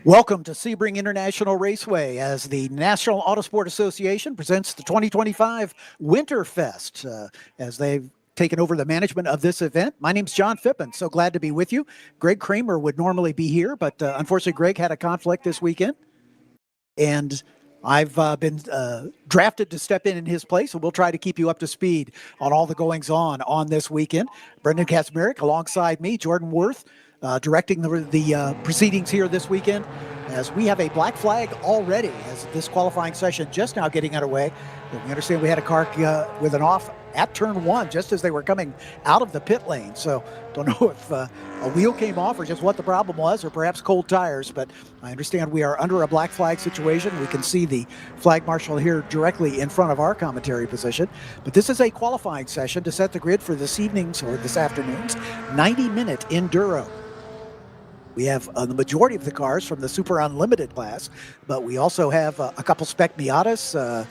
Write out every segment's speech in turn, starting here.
Welcome to Sebring International Raceway as the National Autosport Association presents the 2025 WinterFest as they've taken over the management of this event. My name's John Fippin, so glad to be with you. Greg Kramer would normally be here, but unfortunately Greg had a conflict this weekend, and I've been drafted to step in his place, and we'll try to keep you up to speed on all the goings-on this weekend. Brendan Kazmarek alongside me, Jordan Worth, directing the proceedings here this weekend, as we have a black flag already as this qualifying session just now getting underway. And we understand we had a car with an off at turn one just as they were coming out of the pit lane. So don't know if a wheel came off or just what the problem was, or perhaps cold tires, but I understand we are under a black flag situation. We can see the flag marshal here directly in front of our commentary position. But this is a qualifying session to set the grid for this evening's or this afternoon's 90-minute Enduro. We have the majority of the cars from the Super Unlimited class, but we also have a couple Spec Miatas,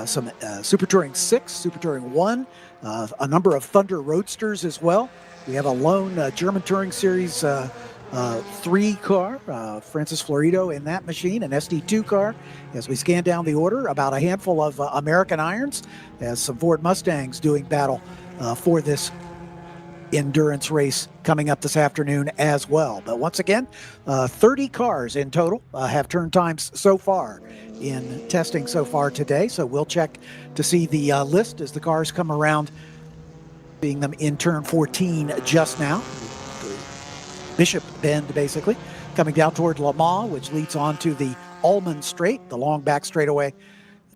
some Super Touring 6, Super Touring 1, a number of Thunder Roadsters as well. We have a lone German Touring Series 3 car, Francis Florido in that machine, an SD2 car. As we scan down the order, about a handful of American Irons, as some Ford Mustangs doing battle for this endurance race coming up this afternoon as well. But once again, 30 cars in total have turn times so far in testing so far today. So we'll check to see the list as the cars come around, seeing them in turn 14 just now. Bishop Bend, basically, coming down toward Le Mans, which leads on to the Ullman Straight, the long back straightaway,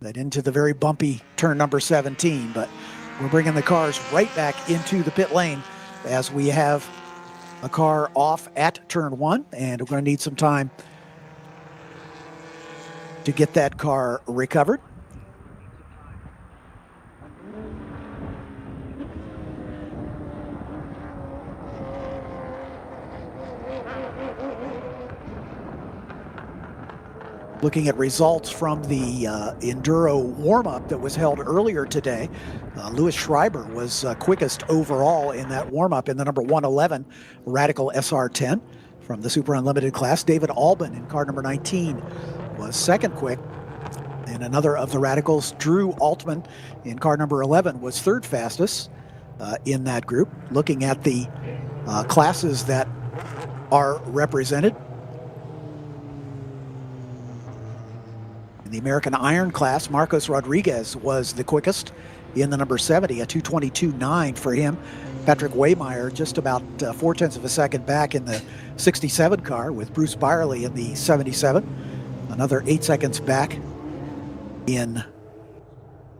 then into the very bumpy turn number 17. But we're bringing the cars right back into the pit lane as we have a car off at turn one, and we're going to need some time to get that car recovered. Looking at results from the Enduro warm-up that was held earlier today, Louis Schreiber was quickest overall in that warm-up in the number 111 Radical SR10 from the Super Unlimited class. David Albin in car number 19 was second quick. And another of the Radicals, Drew Altman in car number 11, was third fastest in that group. Looking at the classes that are represented, in the American Iron class, Marcos Rodriguez was the quickest in the number 70, a 2:22.9 for him. Patrick Waymeyer just about 0.4 of a second back in the 67 car, with Bruce Byerly in the 77. Another 8 seconds back in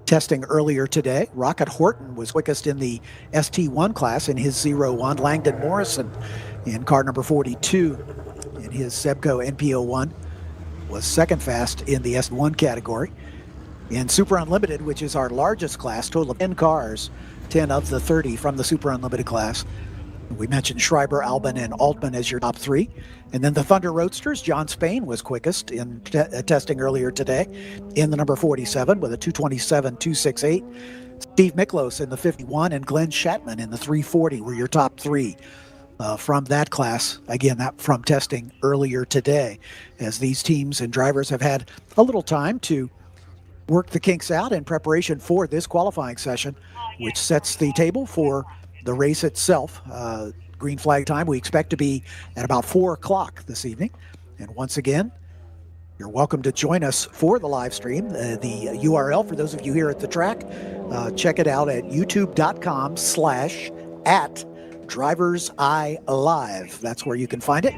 testing earlier today. Rocket Horton was quickest in the ST1 class in his 01. Langdon Morrison in car number 42 in his Sebco NPO1 was second fast in the S1 category. In Super Unlimited, which is our largest class, total of 10 cars, 10 of the 30 from the Super Unlimited class. We mentioned Schreiber, Albin, and Altman as your top three. And then the Thunder Roadsters, John Spain was quickest in testing earlier today in the number 47 with a 2:27.268. Steve Miklos in the 51 and Glenn Shatman in the 340 were your top three. From that class, again, that from testing earlier today, as these teams and drivers have had a little time to work the kinks out in preparation for this qualifying session, which sets the table for the race itself. Green flag time we expect to be at about 4 o'clock this evening. And once again, you're welcome to join us for the live stream. The URL for those of you here at the track, check it out at youtube.com/@DriversEye Live. That's where you can find it.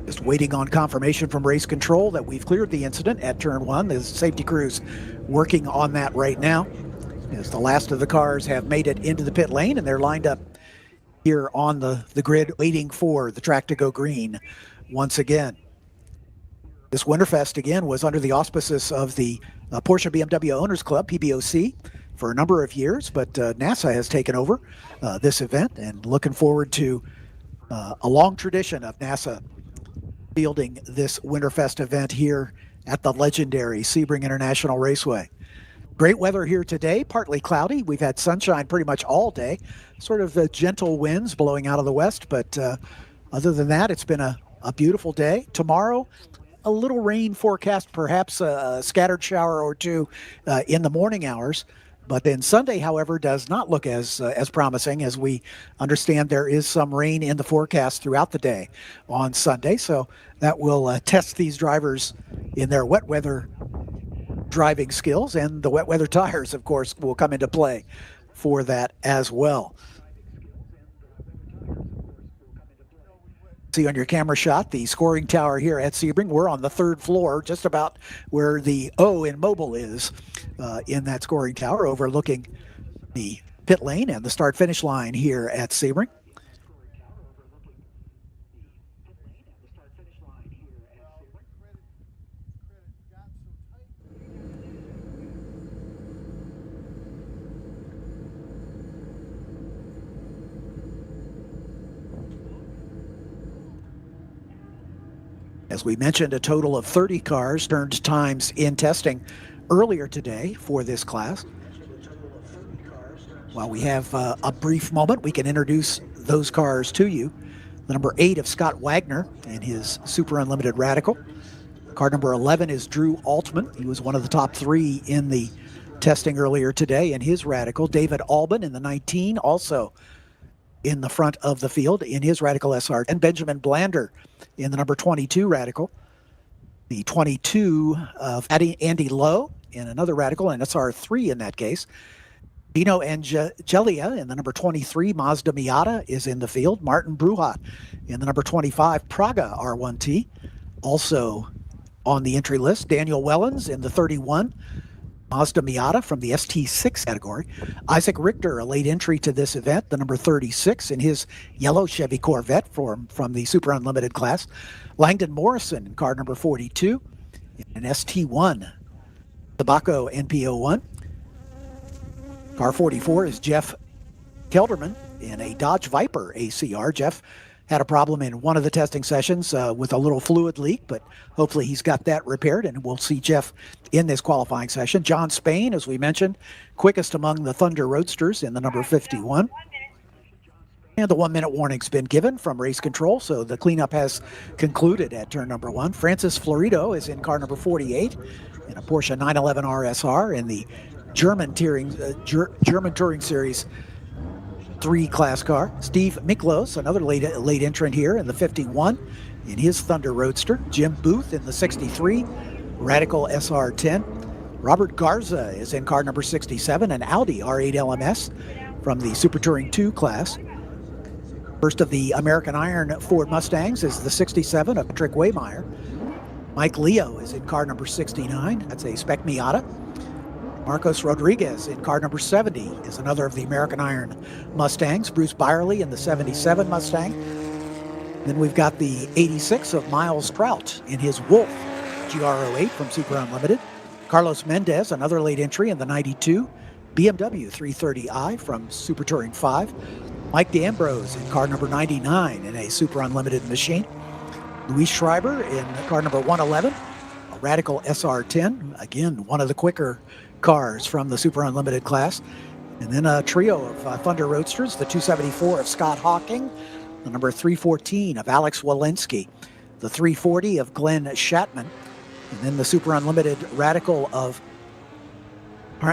Just waiting on confirmation from race control that we've cleared the incident at turn one. The safety crew's working on that right now, as the last of the cars have made it into the pit lane, and they're lined up here on the grid waiting for the track to go green once again. This WinterFest, again, was under the auspices of the Porsche BMW Owners Club, PBOC, for a number of years, but NASA has taken over this event, and looking forward to a long tradition of NASA fielding this WinterFest event here at the legendary Sebring International Raceway. Great weather here today, partly cloudy. We've had sunshine pretty much all day, sort of gentle winds blowing out of the west, but other than that, it's been a beautiful day. Tomorrow, a little rain forecast, perhaps a scattered shower or two in the morning hours. But then Sunday, however, does not look as promising. As we understand, there is some rain in the forecast throughout the day on Sunday. So that will test these drivers in their wet weather driving skills, and the wet weather tires, of course, will come into play for that as well. See on your camera shot the scoring tower here at Sebring. We're on the third floor, just about where the O in mobile is in that scoring tower, overlooking the pit lane and the start-finish line here at Sebring. As we mentioned, a total of 30 cars turned times in testing earlier today for this class. While we have a brief moment, we can introduce those cars to you. The number 8 of Scott Wagner in his Super Unlimited Radical. Car number 11 is Drew Altman. He was one of the top 3 in the testing earlier today in his Radical. David Albin in the 19, also in the front of the field in his Radical SR. And Benjamin Blander in the number 22 Radical. The 22 of Andy Lowe in another Radical, and SR3 in that case. Dino Angelia in the number 23 Mazda Miata is in the field. Martin Bruhat in the number 25 Praga R1T, also on the entry list. Daniel Wellens in the 31 Mazda Miata from the ST6 category. Isaac Richter, a late entry to this event, the number 36 in his yellow Chevy Corvette from the Super Unlimited class. Langdon Morrison in car number 42 in an ST1 Tobacco NP01. Car 44 is Jeff Kelderman in a Dodge Viper ACR. Jeff had a problem in one of the testing sessions with a little fluid leak, but hopefully he's got that repaired, and we'll see Jeff in this qualifying session. John Spain, as we mentioned, quickest among the Thunder Roadsters in the number 51. And the 1-minute warning's been given from race control, so the cleanup has concluded at turn number 1. Francis Florido is in car number 48 in a Porsche 911 RSR in the German Touring Series 3 class car. Steve Miklos, another late entrant here in the 51 in his Thunder Roadster. Jim Booth in the 63 Radical SR10. Robert Garza is in car number 67, an Audi R8 LMS from the Super Touring 2 class. First of the American Iron Ford Mustangs is the 67 of Patrick Waymeyer. Mike Leo is in car number 69. That's a Spec Miata. Marcos Rodriguez in car number 70 is another of the American Iron Mustangs. Bruce Byerly in the 77 Mustang. Then we've got the 86 of Miles Prout in his Wolf GR08 from Super Unlimited. Carlos Mendez, another late entry in the 92 BMW 330i from Super Touring 5. Mike D'Ambrose in car number 99 in a Super Unlimited machine. Luis Schreiber in car number 111, a Radical SR10, again, one of the quicker cars from the Super Unlimited class. And then a trio of Thunder Roadsters, the 274 of Scott Hawking, the number 314 of Alex Walensky, the 340 of Glenn Shatman, and then the Super Unlimited Radical of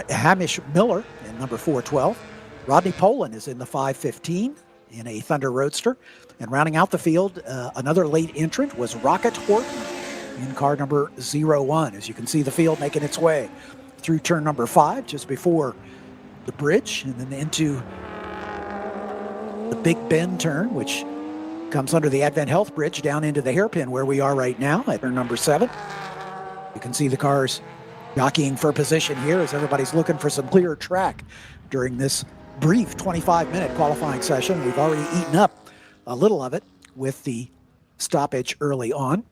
Hamish Miller in number 412. Rodney Poland is in the 515 in a Thunder Roadster. And rounding out the field, another late entrant was Rocket Horton in car number 01. As you can see, the field making its way through turn number 5, just before the bridge, and then into the Big Bend turn, which comes under the Advent Health Bridge down into the hairpin where we are right now at turn number 7. You can see the cars jockeying for position here as everybody's looking for some clear track during this brief 25-minute qualifying session. We've already eaten up a little of it with the stoppage early on.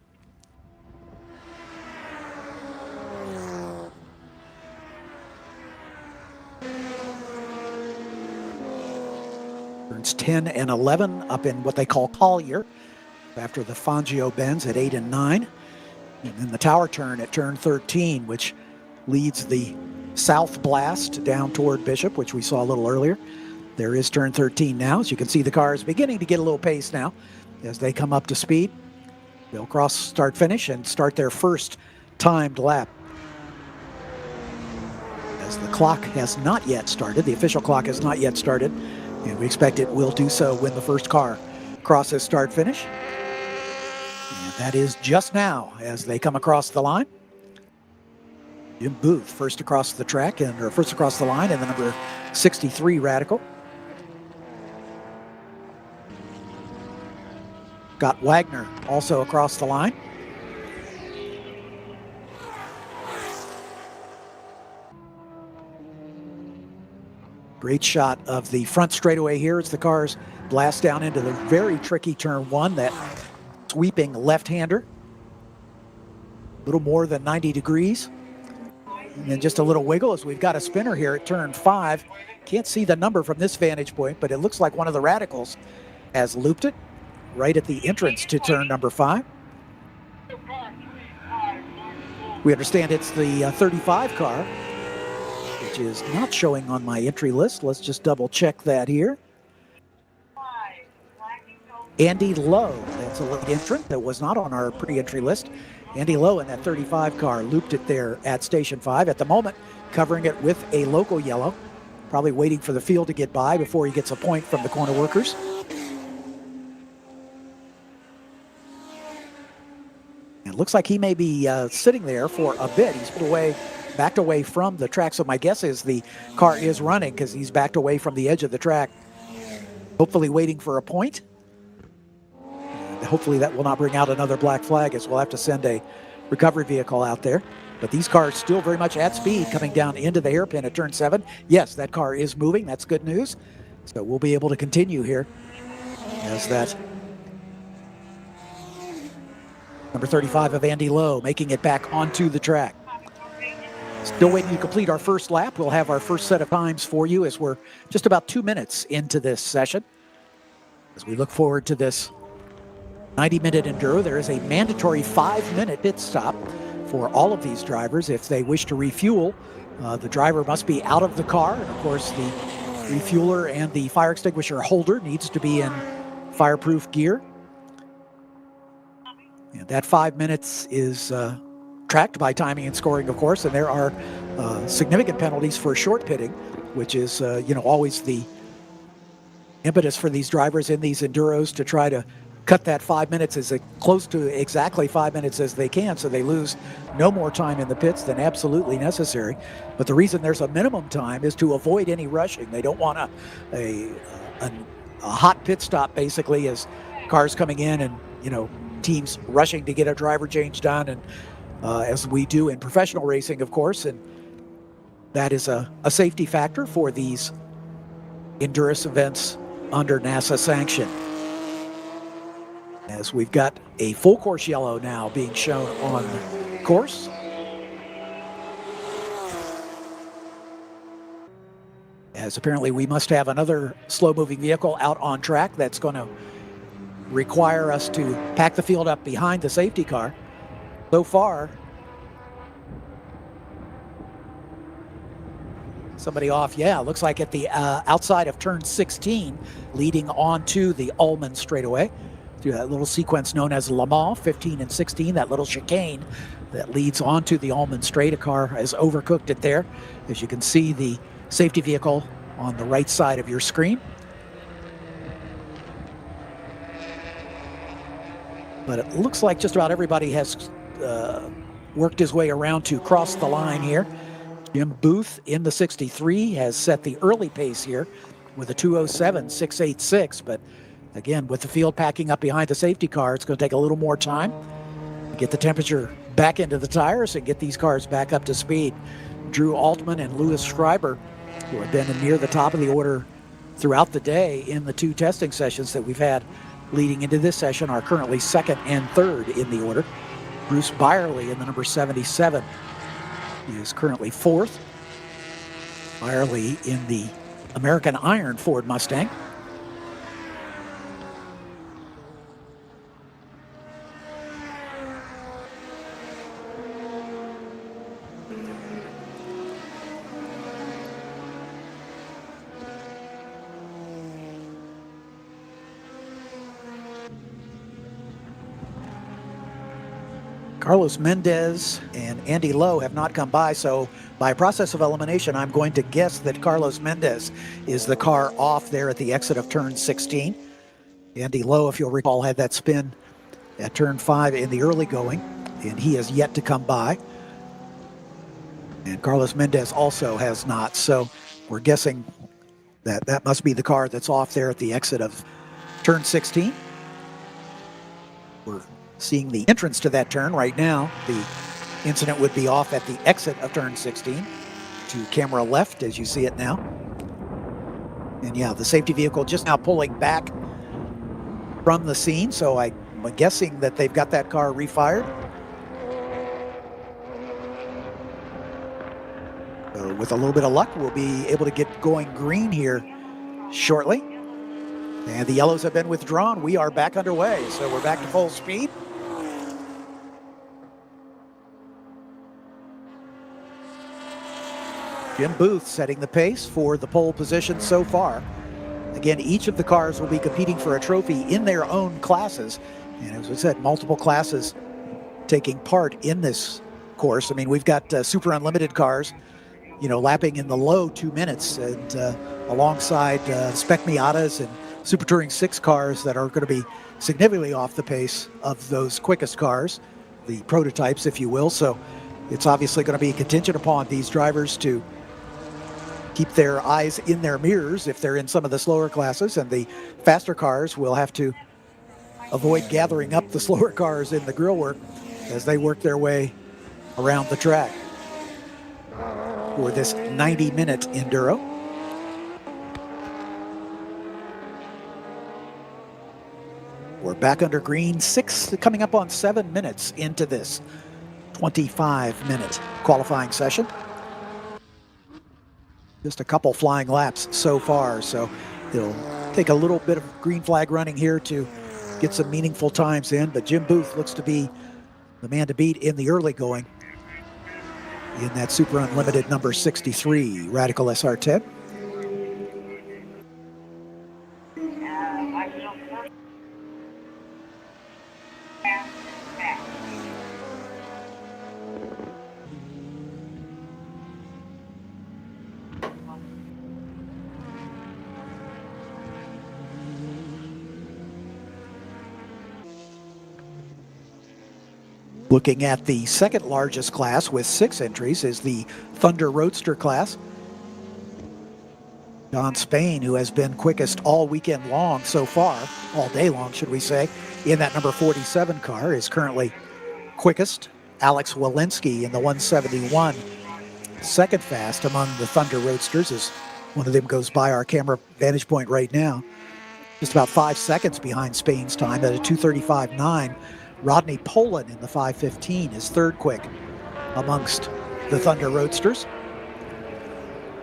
Turns 10 and 11 up in what they call Collier after the Fangio bends at 8 and 9. And then the tower turn at turn 13, which leads the south blast down toward Bishop, which we saw a little earlier. There is turn 13 now. As you can see, the car is beginning to get a little pace now as they come up to speed. They'll cross start finish and start their first timed lap. As the clock has not yet started, the official clock has not yet started, and we expect it will do so when the first car crosses start finish. And that is just now as they come across the line. Jim Booth first across the track, or first across the line, and the number 63 Radical. Scott Wagner also across the line. Great shot of the front straightaway here as the cars blast down into the very tricky turn 1, that sweeping left-hander. A little more than 90 degrees. And then just a little wiggle as we've got a spinner here at turn 5. Can't see the number from this vantage point, but it looks like one of the Radicals has looped it right at the entrance to turn number 5. We understand it's the 35 car, which is not showing on my entry list. Let's just double check that here. Andy Lowe, that's a late entrant that was not on our pre-entry list. Andy Lowe in that 35 car looped it there at Station 5. At the moment, covering it with a local yellow, probably waiting for the field to get by before he gets a point from the corner workers. It looks like he may be sitting there for a bit. He's backed away from the track, so my guess is the car is running because he's backed away from the edge of the track, hopefully waiting for a point. And hopefully that will not bring out another black flag, as we'll have to send a recovery vehicle out there. But these cars still very much at speed coming down into the hairpin at turn 7. Yes, that car is moving. That's good news. So we'll be able to continue here as that number 35 of Andy Lowe making it back onto the track. Still waiting to complete our first lap. We'll have our first set of times for you as we're just about 2 minutes into this session. As we look forward to this 90-minute enduro, there is a mandatory 5-minute pit stop for all of these drivers. If they wish to refuel, the driver must be out of the car. And of course, the refueler and the fire extinguisher holder needs to be in fireproof gear. And that 5 minutes is tracked by timing and scoring, of course, and there are significant penalties for short pitting, which is, always the impetus for these drivers in these enduros to try to cut that 5 minutes as close to exactly 5 minutes as they can, so they lose no more time in the pits than absolutely necessary. But the reason there's a minimum time is to avoid any rushing. They don't want a hot pit stop, basically, as cars coming in and, teams rushing to get a driver change done, and as we do in professional racing, of course, and that is a safety factor for these endurance events under NASA sanction. As we've got a full course yellow now being shown on course. As apparently we must have another slow-moving vehicle out on track that's going to require us to pack the field up behind the safety car. So far, somebody off, looks like at the outside of turn 16, leading on to the Ullman straightaway, through that little sequence known as Le Mans, 15 and 16, that little chicane that leads onto the Ullman straight. A car has overcooked it there. As you can see, the safety vehicle on the right side of your screen. But it looks like just about everybody has worked his way around to cross the line here. Jim Booth in the 63 has set the early pace here with a 2:07.686. But again, with the field packing up behind the safety car, it's going to take a little more time to get the temperature back into the tires and get these cars back up to speed. Drew Altman and Louis Schreiber, who have been near the top of the order throughout the day in the 2 testing sessions that we've had leading into this session, are currently second and third in the order. Bruce Byerly in the number 77 is currently fourth. Byerly in the American Iron Ford Mustang. Carlos Mendez and Andy Lowe have not come by, so by process of elimination, I'm going to guess that Carlos Mendez is the car off there at the exit of turn 16. Andy Lowe, if you'll recall, had that spin at turn 5 in the early going, and he has yet to come by. And Carlos Mendez also has not, so we're guessing that that must be the car that's off there at the exit of turn 16. We're seeing the entrance to that turn right now. The incident would be off at the exit of turn 16 to camera left as you see it now. And yeah, the safety vehicle just now pulling back from the scene, so I'm guessing that they've got that car refired. So with a little bit of luck, we'll be able to get going green here shortly. And the yellows have been withdrawn. We are back underway, so we're back to full speed. Jim Booth setting the pace for the pole position so far. Again, each of the cars will be competing for a trophy in their own classes. And as we said, multiple classes taking part in this course. I mean, we've got Super Unlimited cars, you know, lapping in the low 2 minutes, and alongside Spec Miatas and Super Touring 6 cars that are going to be significantly off the pace of those quickest cars, the prototypes, if you will. So it's obviously going to be contingent upon these drivers to keep their eyes in their mirrors if they're in some of the slower classes, and the faster cars will have to avoid gathering up the slower cars in the grill work as they work their way around the track for this 90-minute enduro. We're back under green, 6 coming up on 7 minutes into this 25-minute qualifying session. Just a couple flying laps so far, so it'll take a little bit of green flag running here to get some meaningful times in, but Jim Booth looks to be the man to beat in the early going in that Super Unlimited number 63 Radical SR10. Looking at the second largest class with 6 entries is the Thunder Roadster class. John Spain, who has been quickest all weekend long so far, all day long, should we say, in that number 47 car, is currently quickest. Alex Walensky in the 171, second fast among the Thunder Roadsters, as one of them goes by our camera vantage point right now. Just about 5 seconds behind Spain's time at a 2:35.9. Rodney Poland in the 5:15 is third quick amongst the Thunder Roadsters.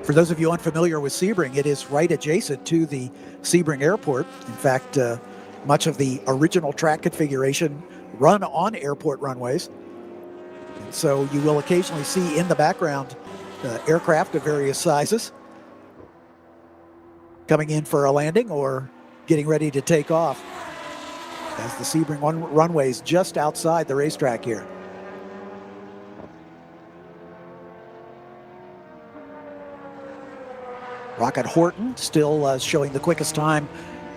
For those of you unfamiliar with Sebring, it is right adjacent to the Sebring Airport. In fact, much of the original track configuration run on airport runways. So you will occasionally see in the background aircraft of various sizes coming in for a landing or getting ready to take off, as the Sebring runway is just outside the racetrack here. Rocket Horton still showing the quickest time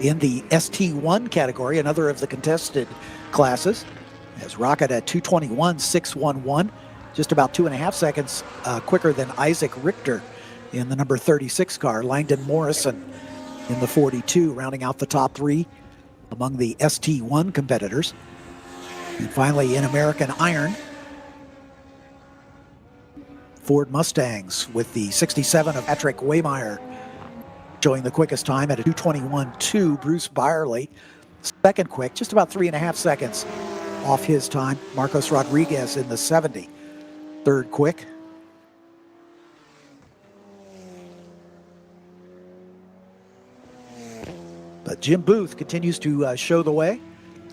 in the ST1 category, another of the contested classes, as Rocket at 2:21.611, just about 2.5 seconds quicker than Isaac Richter in the number 36 car. Langdon Morrison in the 42, rounding out the top 3 among the ST1 competitors. And finally, in American Iron, Ford Mustangs with the 67 of Patrick Waymeyer showing the quickest time at a 2:21.2. Bruce Byerly, second quick, just about 3.5 seconds off his time. Marcos Rodriguez in the 70, third quick. But Jim Booth continues to show the way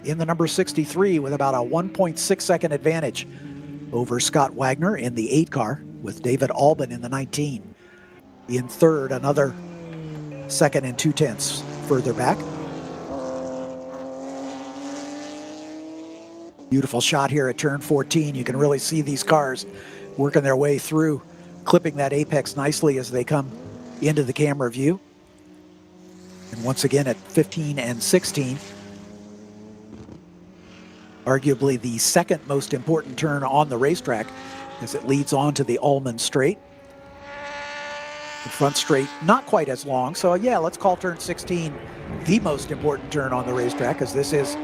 in the number 63 with about a 1.6 second advantage over Scott Wagner in the 8 car, with David Albin in the 19. In third, another 2 2/10 further back. Beautiful shot here at turn 14. You can really see these cars working their way through, clipping that apex nicely as they come into the camera view. And once again at 15 and 16, arguably the second most important turn on the racetrack as it leads on to the Ullman Straight. The front straight not quite as long, so yeah, let's call turn 16 the most important turn on the racetrack, as this is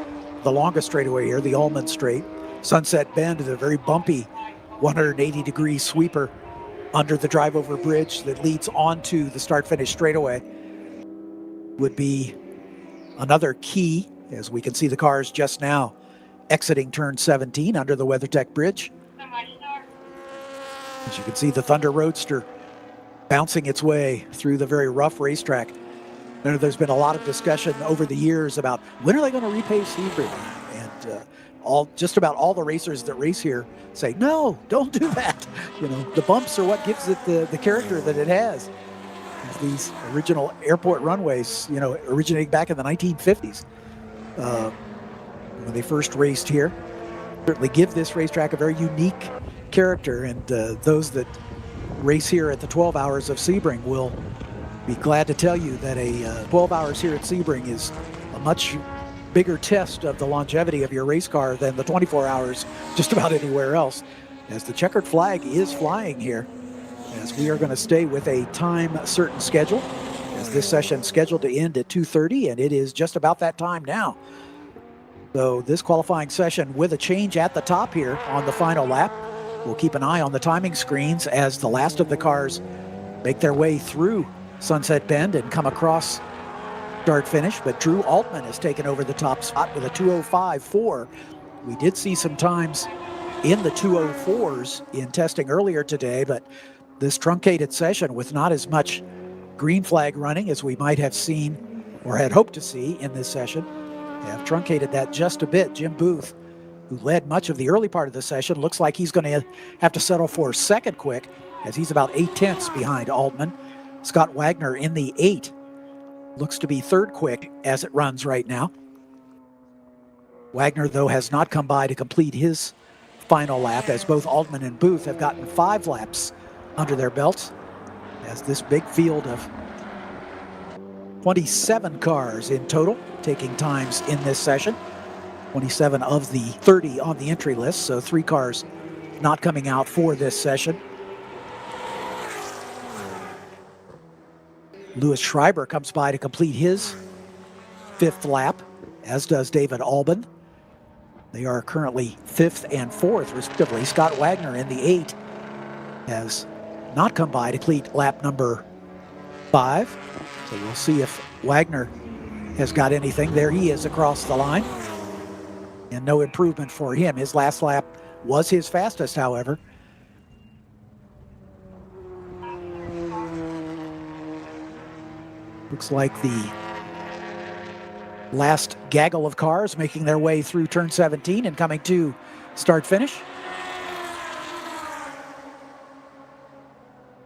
the longest straightaway here, the Ullman Straight. Sunset Bend is a very bumpy 180-degree sweeper under the drive-over bridge that leads onto the start-finish straightaway. Would be another key, as we can see the cars just now exiting turn 17 under the WeatherTech Bridge. As you can see, the Thunder Roadster bouncing its way through the very rough racetrack. I know there's been a lot of discussion over the years about when are they going to repaint Sebring, and just about all the racers that race here say, no, don't do that. You know, the bumps are what gives it the character that it has. These original airport runways, you know, originating back in the 1950s, when they first raced here, certainly give this racetrack a very unique character, and those that race here at the 12 Hours of Sebring will be glad to tell you that a 12 hours here at Sebring is a much bigger test of the longevity of your race car than the 24 hours just about anywhere else, as the checkered flag is flying here, as we are going to stay with a time certain schedule, as this session is scheduled to end at 2:30, and it is just about that time now. So this qualifying session with a change at the top here on the final lap. We'll keep an eye on the timing screens as the last of the cars make their way through Sunset Bend and come across start finish, but Drew Altman has taken over the top spot with a 2:05.4. We did see some times in the 2:04s in testing earlier today, but this truncated session with not as much green flag running as we might have seen or had hoped to see in this session have truncated that just a bit. Jim Booth, who led much of the early part of the session, looks like he's going to have to settle for second quick, as he's about 8/10 behind Altman. Scott Wagner in the 8 looks to be third quick as it runs right now. Wagner, though, has not come by to complete his final lap, as both Altman and Booth have gotten 5 laps under their belts, as this big field of 27 cars in total taking times in this session. 27 of the 30 on the entry list, so 3 cars not coming out for this session. Louis Schreiber comes by to complete his 5th lap, as does David Albin. They are currently 5th and 4th, respectively. Scott Wagner in the 8 has not come by to complete lap number 5. So we'll see if Wagner has got anything. There he is across the line. And no improvement for him. His last lap was his fastest, however. Looks like the last gaggle of cars making their way through turn 17 and coming to start finish.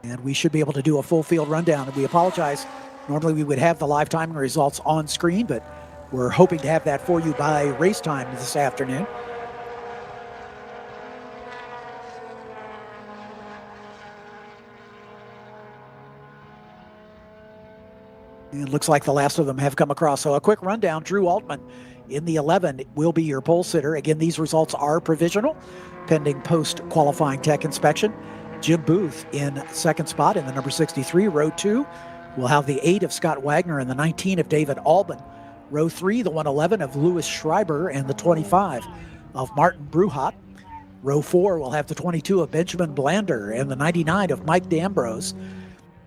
And we should be able to do a full field rundown. And we apologize. Normally we would have the live timing results on screen, but we're hoping to have that for you by race time this afternoon. It looks like the last of them have come across. So a quick rundown. Drew Altman in the 11 will be your pole sitter. Again, these results are provisional, pending post-qualifying tech inspection. Jim Booth in second spot in the number 63, row 2. We'll have the 8 of Scott Wagner and the 19 of David Albin. Row 3, the 111 of Louis Schreiber and the 25 of Martin Bruhat. Row 4 will have the 22 of Benjamin Blander and the 99 of Mike D'Ambrose.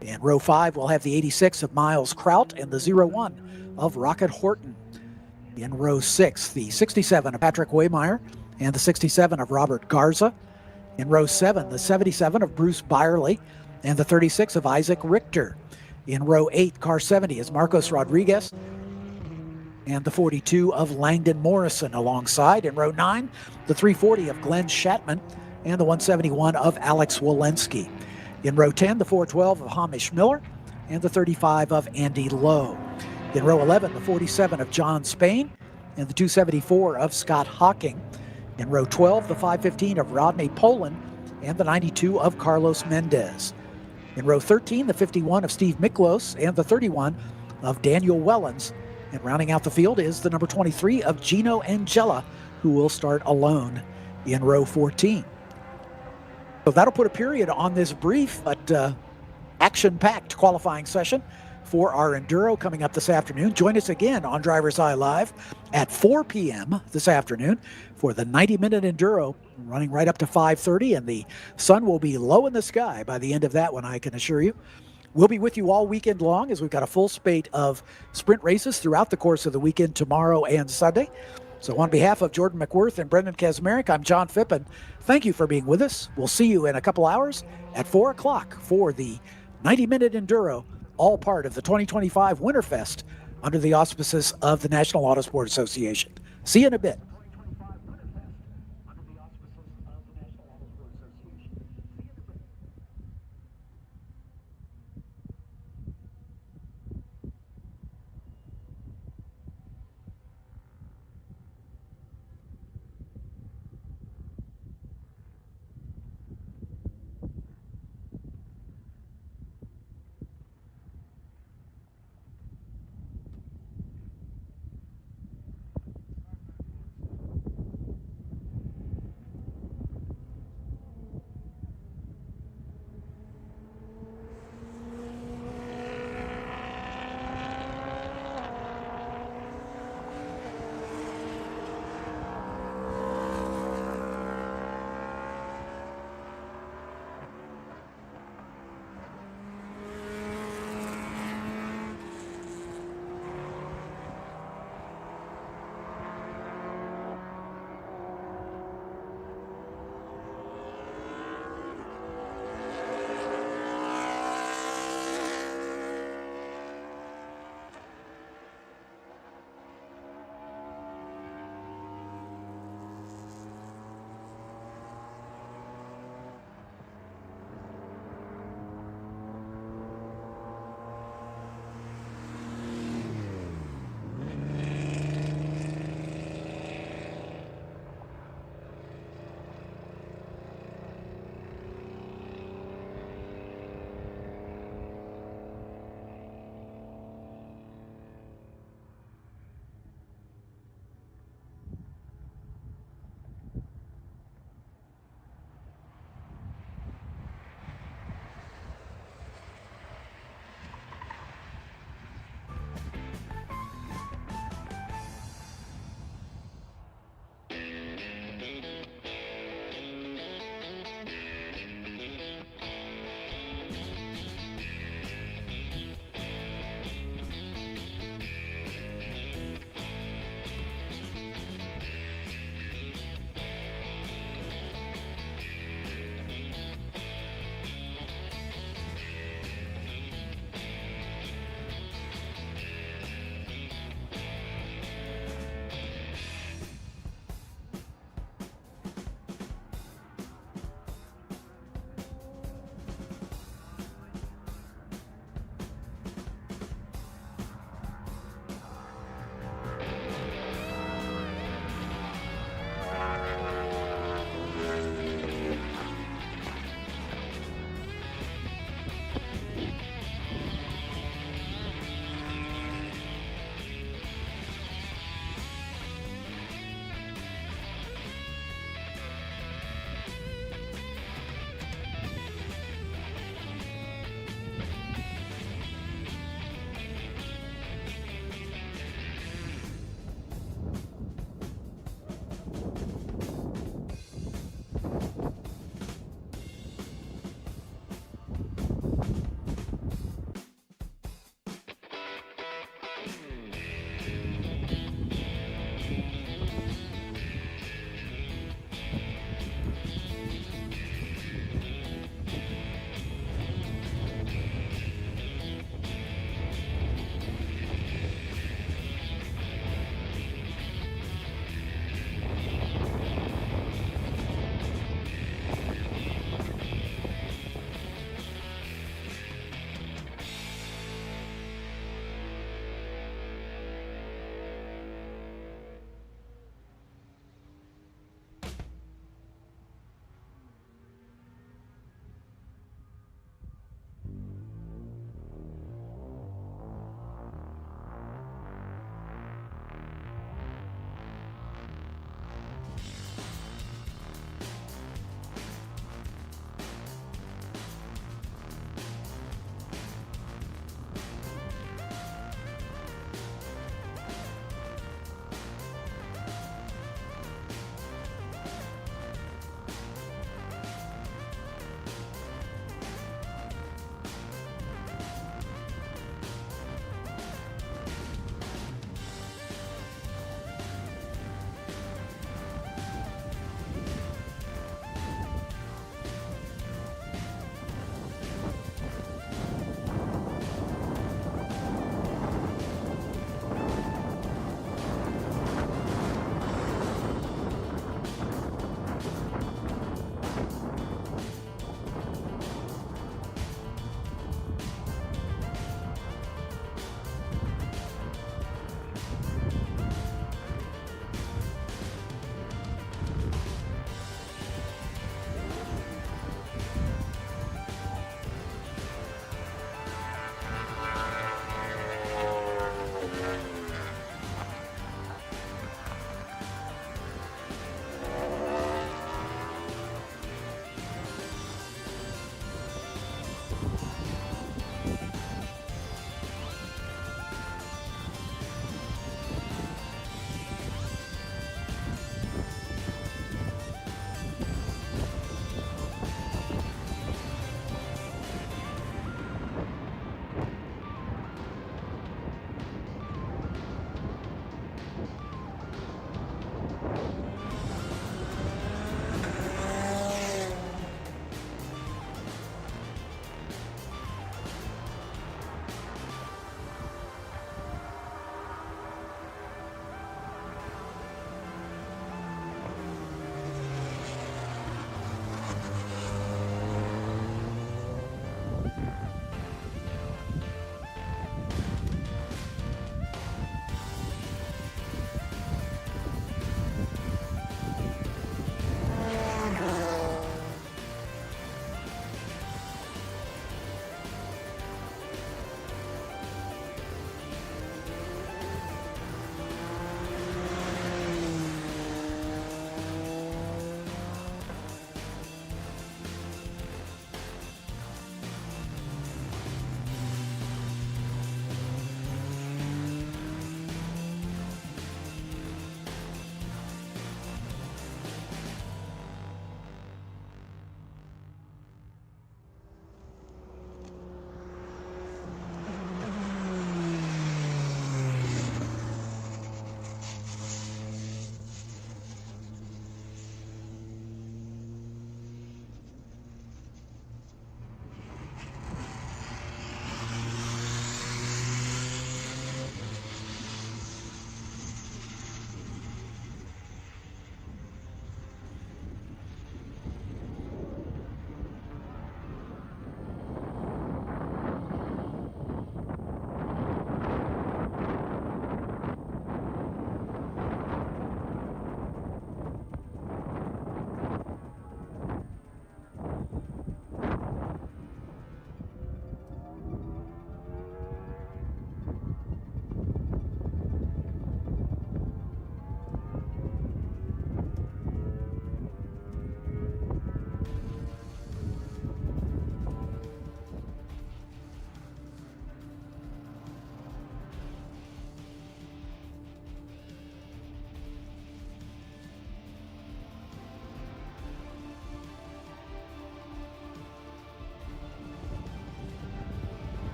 And row 5 will have the 86 of Miles Kraut and the 01 of Rocket Horton. In row 6, the 67 of Patrick Waymeyer and the 67 of Robert Garza. In row 7, the 77 of Bruce Byerly and the 36 of Isaac Richter. In row 8, car 70 is Marcos Rodriguez and the 42 of Langdon Morrison alongside. In row 9, the 340 of Glenn Shatman and the 171 of Alex Walensky. In row 10, the 412 of Hamish Miller and the 35 of Andy Lowe. In row 11, the 47 of John Spain and the 274 of Scott Hawking. In row 12, the 515 of Rodney Poland and the 92 of Carlos Mendez. In row 13, the 51 of Steve Miklos and the 31 of Daniel Wellens. And rounding out the field is the number 23 of Gino Angela, who will start alone in row 14. So that'll put a period on this brief but action-packed qualifying session for our Enduro coming up this afternoon. Join us again on DriverSeye Live at 4 p.m. this afternoon for the 90-minute Enduro, running right up to 5:30, and the sun will be low in the sky by the end of that one, I can assure you. We'll be with you all weekend long as we've got a full spate of sprint races throughout the course of the weekend, tomorrow and Sunday. So on behalf of Jordan McWirth and Brendan Kazmarek, I'm John Fippin. Thank you for being with us. We'll see you in a couple hours at 4 o'clock for the 90-minute Enduro, all part of the 2025 WinterFest under the auspices of the National Autosport Association. See you in a bit.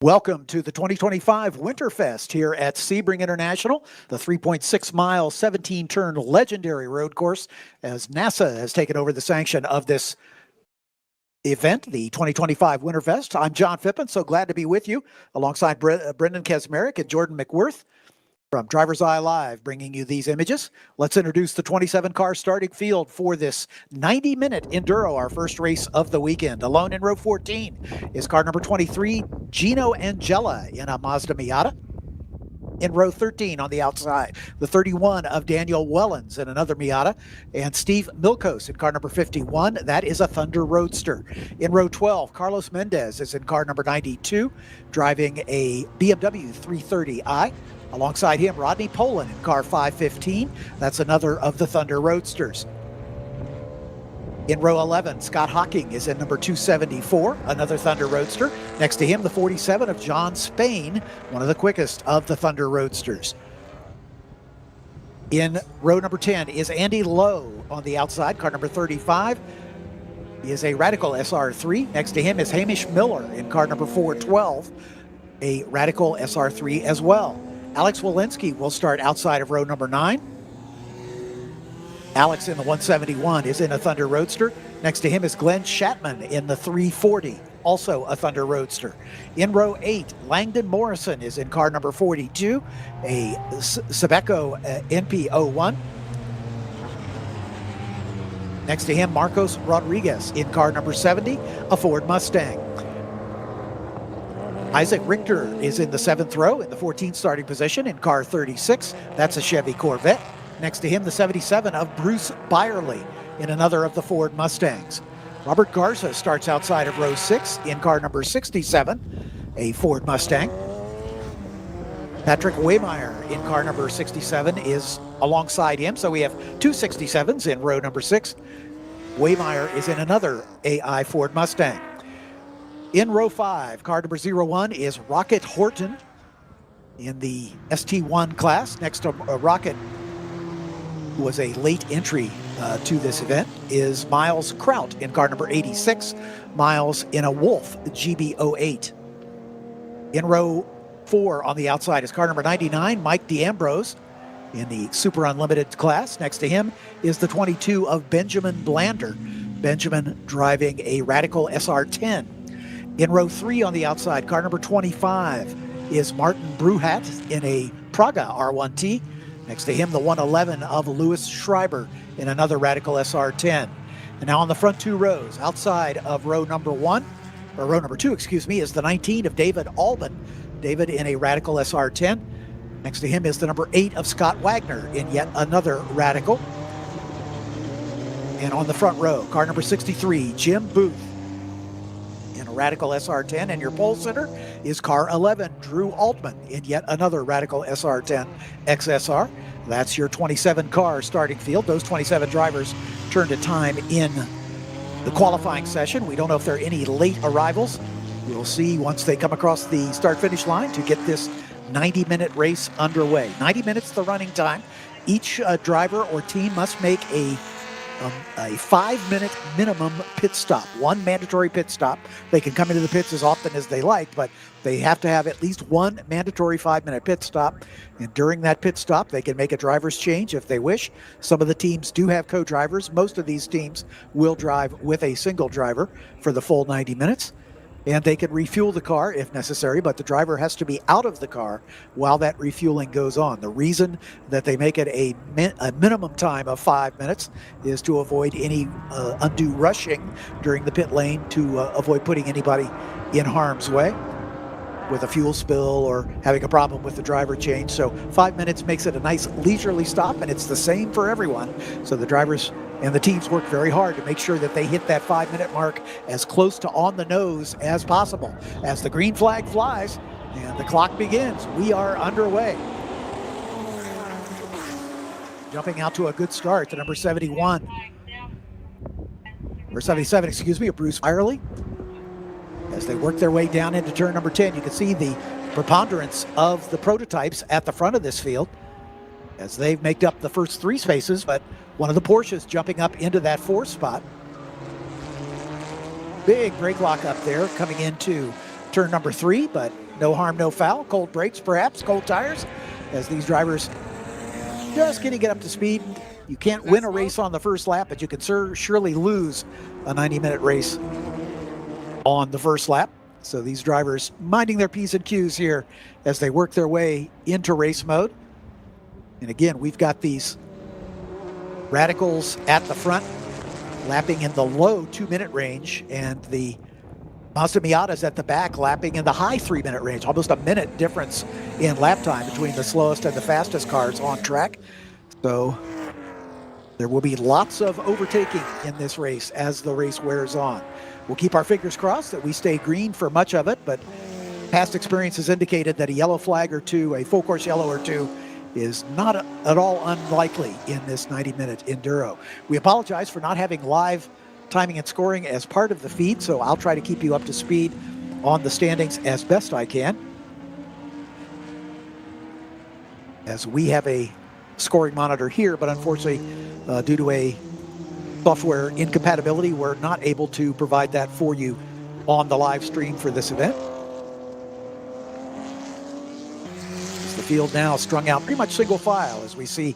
Welcome to the 2025 WinterFest here at Sebring International, the 3.6-mile, 17-turn legendary road course, as NASA has taken over the sanction of this event, the 2025 WinterFest. I'm John Fippin, so glad to be with you alongside Brendan Kesmerick and Jordan McWirth from DriversEye Live, bringing you these images. Let's introduce the 27-car starting field for this 90-minute Enduro, our first race of the weekend. Alone in row 14 is car number 23, Gino Angela in a Mazda Miata. In row 13 on the outside, the 31 of Daniel Wellens in another Miata, and Steve Milkos in car number 51. That is a Thunder Roadster. In row 12, Carlos Mendez is in car number 92, driving a BMW 330i. Alongside him, Rodney Poland in car 515. That's another of the Thunder Roadsters. In row 11, Scott Hocking is in number 274, another Thunder Roadster. Next to him, the 47 of John Spain, one of the quickest of the Thunder Roadsters. In row number 10 is Andy Lowe on the outside, car number 35. He is a Radical SR3. Next to him is Hamish Miller in car number 412, a Radical SR3 as well. Alex Walensky will start outside of row number 9. Alex in the 171 is in a Thunder Roadster. Next to him is Glenn Shatman in the 340, also a Thunder Roadster. In row 8, Langdon Morrison is in car number 42, a Sebeco NP01. Next to him, Marcos Rodriguez in car number 70, a Ford Mustang. Isaac Richter is in the 7th row in the 14th starting position in car 36. That's a Chevy Corvette. Next to him, the 77 of Bruce Byerly in another of the Ford Mustangs. Robert Garza starts outside of row 6 in car number 67, a Ford Mustang. Patrick Waymeyer in car number 67 is alongside him, so we have two 67s in row number 6. Waymeyer is in another AI Ford Mustang. In row 5, car number 01 is Rocket Horton in the ST1 class. Next to Rocket, who was a late entry to this event, is Miles Kraut in car number 86. Miles in a Wolf GB08. In row 4 on the outside is car number 99, Mike D'Ambrose in the Super Unlimited class. Next to him is the 22 of Benjamin Blander. Benjamin driving a Radical SR10. In row 3 on the outside, car number 25 is Martin Bruhat in a Praga R1T. Next to him, the 111 of Louis Schreiber in another Radical SR10. And now on the front 2 rows, outside of row number 2, is the 19 of David Albin. David in a Radical SR10. Next to him is the number 8 of Scott Wagner in yet another Radical. And on the front row, car number 63, Jim Booth in a Radical SR10, and your pole sitter is car 11, Drew Altman in yet another Radical SR10 XSR. That's your 27-car starting field. Those 27 drivers turned a time in the qualifying session. We don't know if there are any late arrivals. We'll see once they come across the start-finish line to get this 90-minute race underway. 90 minutes the running time. Each driver or team must make a 5-minute minimum pit stop, one mandatory pit stop. They can come into the pits as often as they like, but they have to have at least one mandatory 5-minute pit stop. And during that pit stop, they can make a driver's change if they wish. Some of the teams do have co-drivers. Most of these teams will drive with a single driver for the full 90 minutes. And they can refuel the car if necessary, but the driver has to be out of the car while that refueling goes on. The reason that they make it a minimum time of 5 minutes is to avoid any undue rushing during the pit lane, to avoid putting anybody in harm's way with a fuel spill or having a problem with the driver change. So 5 minutes makes it a nice leisurely stop, and it's the same for everyone. So the drivers and the teams work very hard to make sure that they hit that 5-minute mark as close to on the nose as possible. As the green flag flies and the clock begins, we are underway. Jumping out to a good start, the number 71, or 77, excuse me, of Bruce Byerly. As they work their way down into turn number 10, you can see the preponderance of the prototypes at the front of this field as they've made up the first 3 spaces, but one of the Porsches jumping up into that 4th spot. Big brake lock up there coming into turn number 3, but no harm, no foul. Cold brakes, perhaps, cold tires, as these drivers just getting it up to speed. You can't win a race on the first lap, but you can surely lose a 90-minute race on the first lap. So these drivers minding their P's and Q's here as they work their way into race mode. And again, we've got these radicals at the front, lapping in the low 2-minute range, and the Mazda Miatas at the back, lapping in the high 3-minute range. Almost a minute difference in lap time between the slowest and the fastest cars on track. So there will be lots of overtaking in this race as the race wears on. We'll keep our fingers crossed that we stay green for much of it, but past experience has indicated that a yellow flag or two, a full course yellow or two, is not at all unlikely in this 90-minute Enduro. We apologize for not having live timing and scoring as part of the feed, so I'll try to keep you up to speed on the standings as best I can. As we have a scoring monitor here, but unfortunately, due to a software incompatibility, we're not able to provide that for you on the live stream for this event. As the field now strung out pretty much single file as we see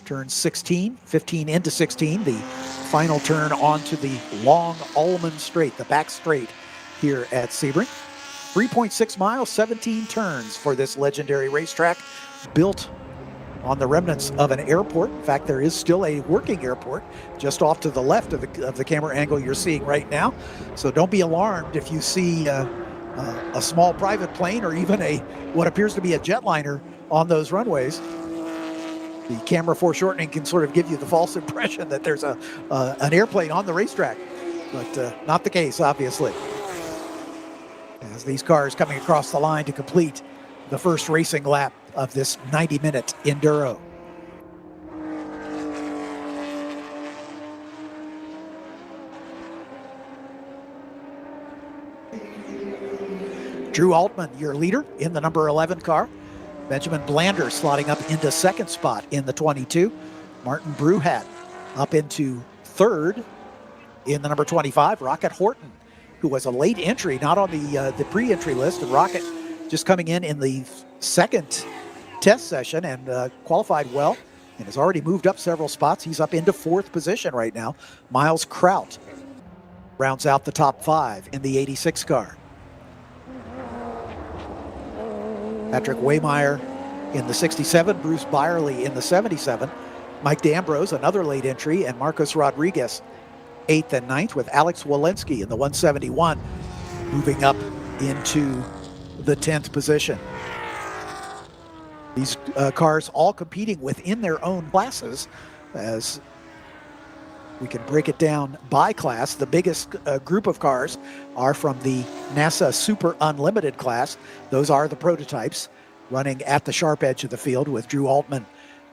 turn 16, 15 into 16, the final turn onto the long Allman Straight, the back straight here at Sebring. 3.6 miles, 17 turns for this legendary racetrack, built on the remnants of an airport. In fact, there is still a working airport just off to the left of the camera angle you're seeing right now. So don't be alarmed if you see a small private plane or even what appears to be a jetliner on those runways. The camera foreshortening can sort of give you the false impression that there's an airplane on the racetrack, but not the case, obviously. As these cars coming across the line to complete the first racing lap of this 90-minute Enduro. Drew Altman, your leader in the number 11 car. Benjamin Blander slotting up into second spot in the 22. Martin Bruhat up into third in the number 25. Rocket Horton, who was a late entry, not on the pre-entry list, and Rocket just coming in the second test session and qualified well and has already moved up several spots. He's up into fourth position right now. Miles Kraut rounds out the top 5 in the 86 car. Patrick Waymeyer in the 67, Bruce Byerly in the 77, Mike D'Ambrose, another late entry, and Marcos Rodriguez 8th and 9th, with Alex Walensky in the 171 moving up into the 10th position. These cars all competing within their own classes. As we can break it down by class, the biggest group of cars are from the NASA Super Unlimited class. Those are the prototypes running at the sharp edge of the field, with Drew Altman,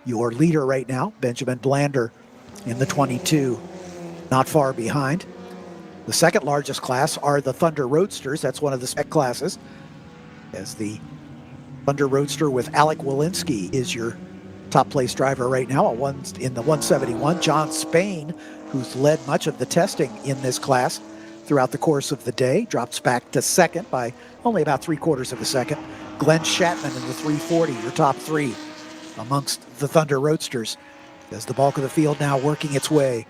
your leader right now. Benjamin Blander in the 22, not far behind. The second largest class are the Thunder Roadsters. That's one of the spec classes, as the Thunder Roadster with Alec Walensky is your top place driver right now in the 171. John Spain, who's led much of the testing in this class throughout the course of the day, drops back to second by only about 3/4 of a second. Glenn Shatman in the 340, your top 3 amongst the Thunder Roadsters, as the bulk of the field now working its way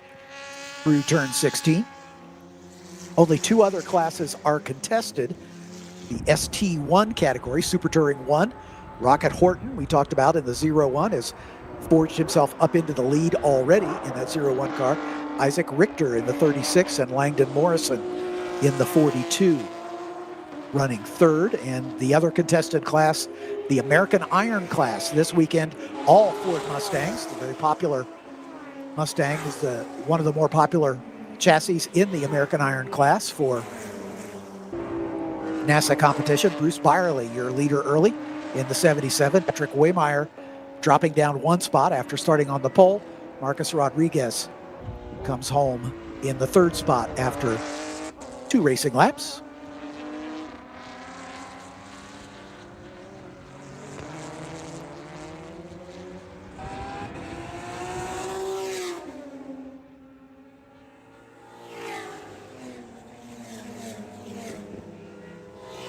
through turn 16. Only 2 other classes are contested. The ST1 category, Super Touring 1, Rocket Horton, we talked about in the 01, has forged himself up into the lead already in that 01 car. Isaac Richter in the 36 and Langdon Morrison in the 42 running third. And the other contested class, the American Iron class, this weekend, all Ford Mustangs. The very popular Mustang is one of the more popular chassis in the American Iron class for NASA competition. Bruce Byerly, your leader early in the 77. Patrick Waymeyer dropping down 1 spot after starting on the pole. Marcus Rodriguez comes home in the 3rd spot after 2 racing laps.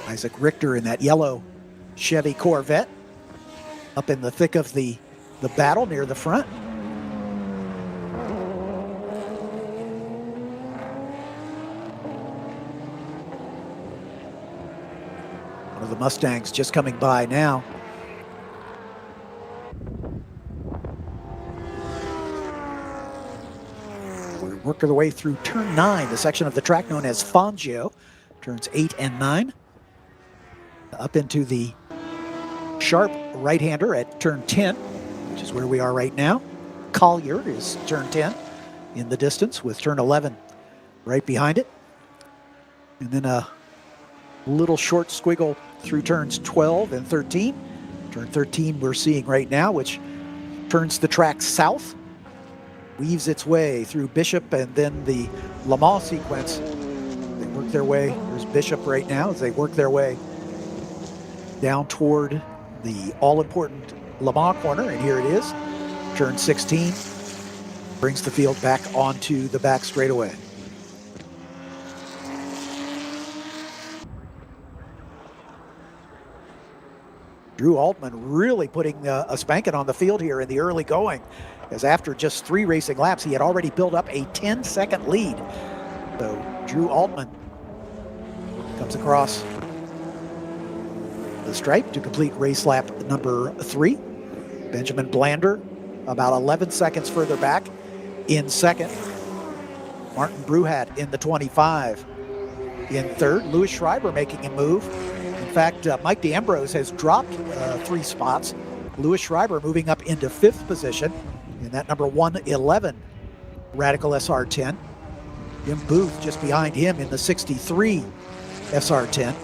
Isaac Richter in that yellow Chevy Corvette, up in the thick of the battle near the front. One of the Mustangs just coming by now. We're working our way through turn 9, the section of the track known as Fangio, turns 8 and 9. Up into the sharp right-hander at turn 10, which is where we are right now. Collier is turn 10 in the distance with turn 11 right behind it. And then a little short squiggle through turns 12 and 13. Turn 13 we're seeing right now, which turns the track south, weaves its way through Bishop and then the Le Mans sequence. They work their way, there's Bishop right now as they work their way down toward the all-important Le Mans corner, and here it is. Turn 16 brings the field back onto the back straightaway. Drew Altman really putting a spanking on the field here in the early going, as after just 3 racing laps, he had already built up a 10-second lead. So Drew Altman comes across the stripe to complete race lap number 3. Benjamin Blander about 11 seconds further back in second. Martin Bruhat in the 25 in third. Louis Schreiber making a move. In fact, Mike D'Ambrose has dropped 3 spots. Louis Schreiber moving up into 5th position in that number 111 Radical SR10. Jim Booth just behind him in the 63 SR10.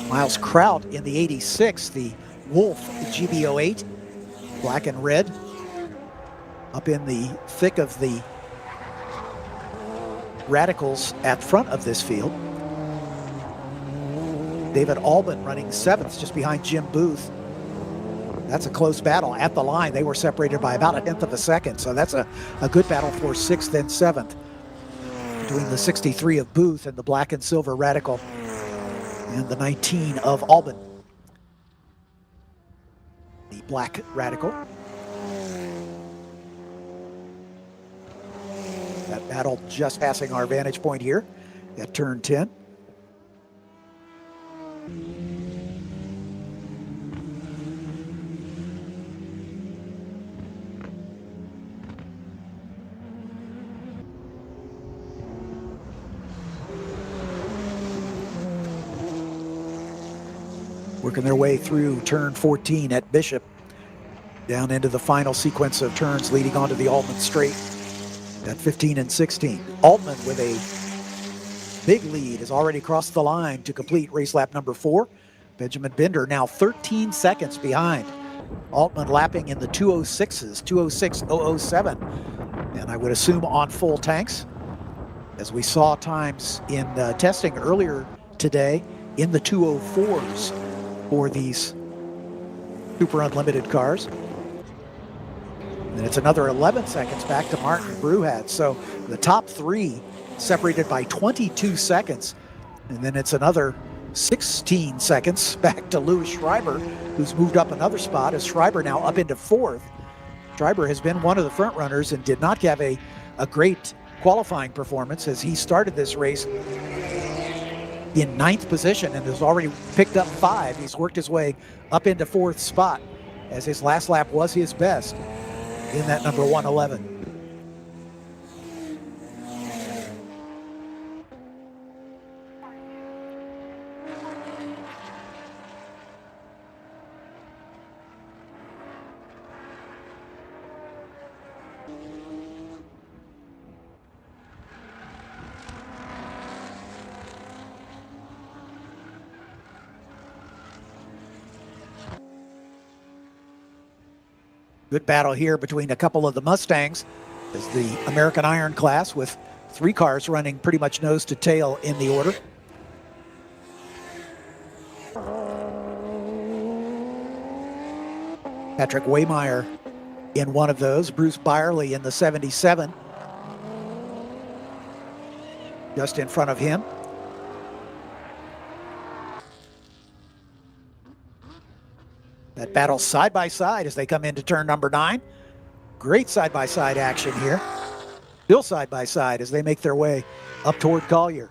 Miles Kraut in the 86, the Wolf GBO8, black and red, up in the thick of the Radicals at front of this field. David Albin running 7th, just behind Jim Booth. That's a close battle at the line. They were separated by about 1/10 of a second, so that's a good battle for 6th and 7th between the 63 of Booth and the black and silver Radical and the 19 of Albin, the black Radical. That battle just passing our vantage point here at turn 10. Working their way through turn 14 at Bishop, down into the final sequence of turns leading onto the Altman Straight at 15 and 16. Altman with a big lead has already crossed the line to complete race lap number 4. Benjamin Binder now 13 seconds behind. Altman lapping in the 206s, 206.007, and I would assume on full tanks, as we saw times in testing earlier today in the 204s for these Super Unlimited cars. And it's another 11 seconds back to Martin Bruhat. So the top 3 separated by 22 seconds. And then it's another 16 seconds back to Louis Schreiber, who's moved up another spot, as Schreiber now up into 4th. Schreiber has been one of the front runners and did not have a great qualifying performance, as he started this race in 9th position and has already picked up 5. He's worked his way up into 4th spot, as his last lap was his best in that number 111. Good battle here between a couple of the Mustangs, as the American Iron class, with 3 cars running pretty much nose to tail in the order. Patrick Waymeyer in one of those, Bruce Byerly in the 77. just in front of him. That battle side by side as they come into turn number 9. Great side-by-side action here. Still side-by-side as they make their way up toward Collier.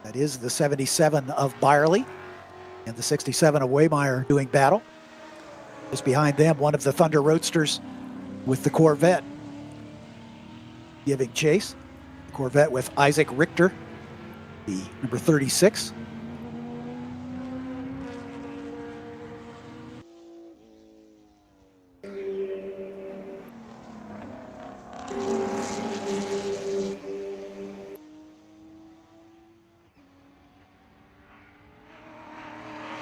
That is the 77 of Byerly and the 67 of Waymeyer doing battle. Just behind them, one of the Thunder Roadsters with the Corvette giving chase. The Corvette with Isaac Richter, the number 36.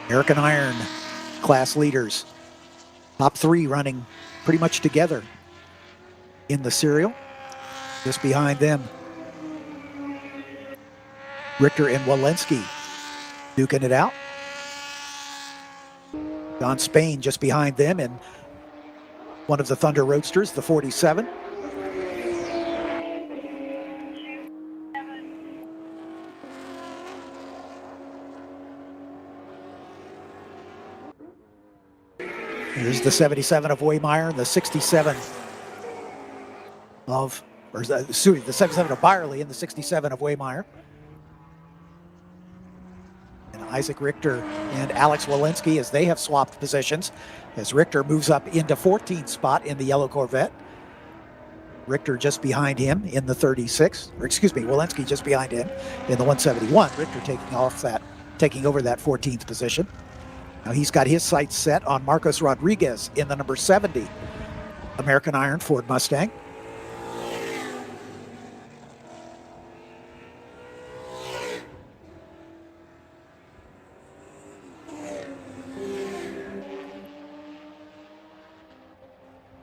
American Iron class leaders, top 3 running pretty much together in the serial. Just behind them, Richter and Walensky duking it out. Don Spain just behind them, and one of the Thunder Roadsters, the 47. Here's the 77 of Waymeyer, the 67 of, or the 77 of Byerly and the 67 of Waymeyer. And Isaac Richter and Alex Walensky as they have swapped positions as Richter moves up into 14th spot in the yellow Corvette. Richter just behind him in the 36, or excuse me, Walensky just behind him in the 171. Richter taking over that 14th position. Now he's got his sights set on Marcos Rodriguez in the number 70 American Iron Ford Mustang.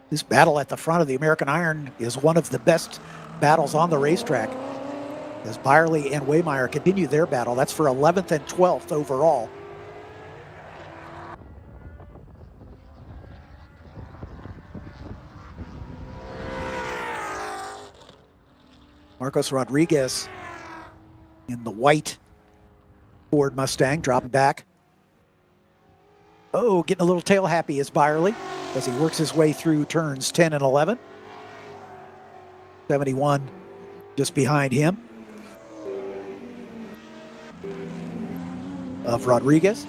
This battle at the front of the American Iron is one of the best battles on the racetrack as Byerly and Waymeyer continue their battle. That's for 11th and 12th overall. Marcos Rodriguez in the white Ford Mustang dropping back. Oh, getting a little tail happy is Byerly as he works his way through turns 10 and 11. 71 just behind him of Rodriguez.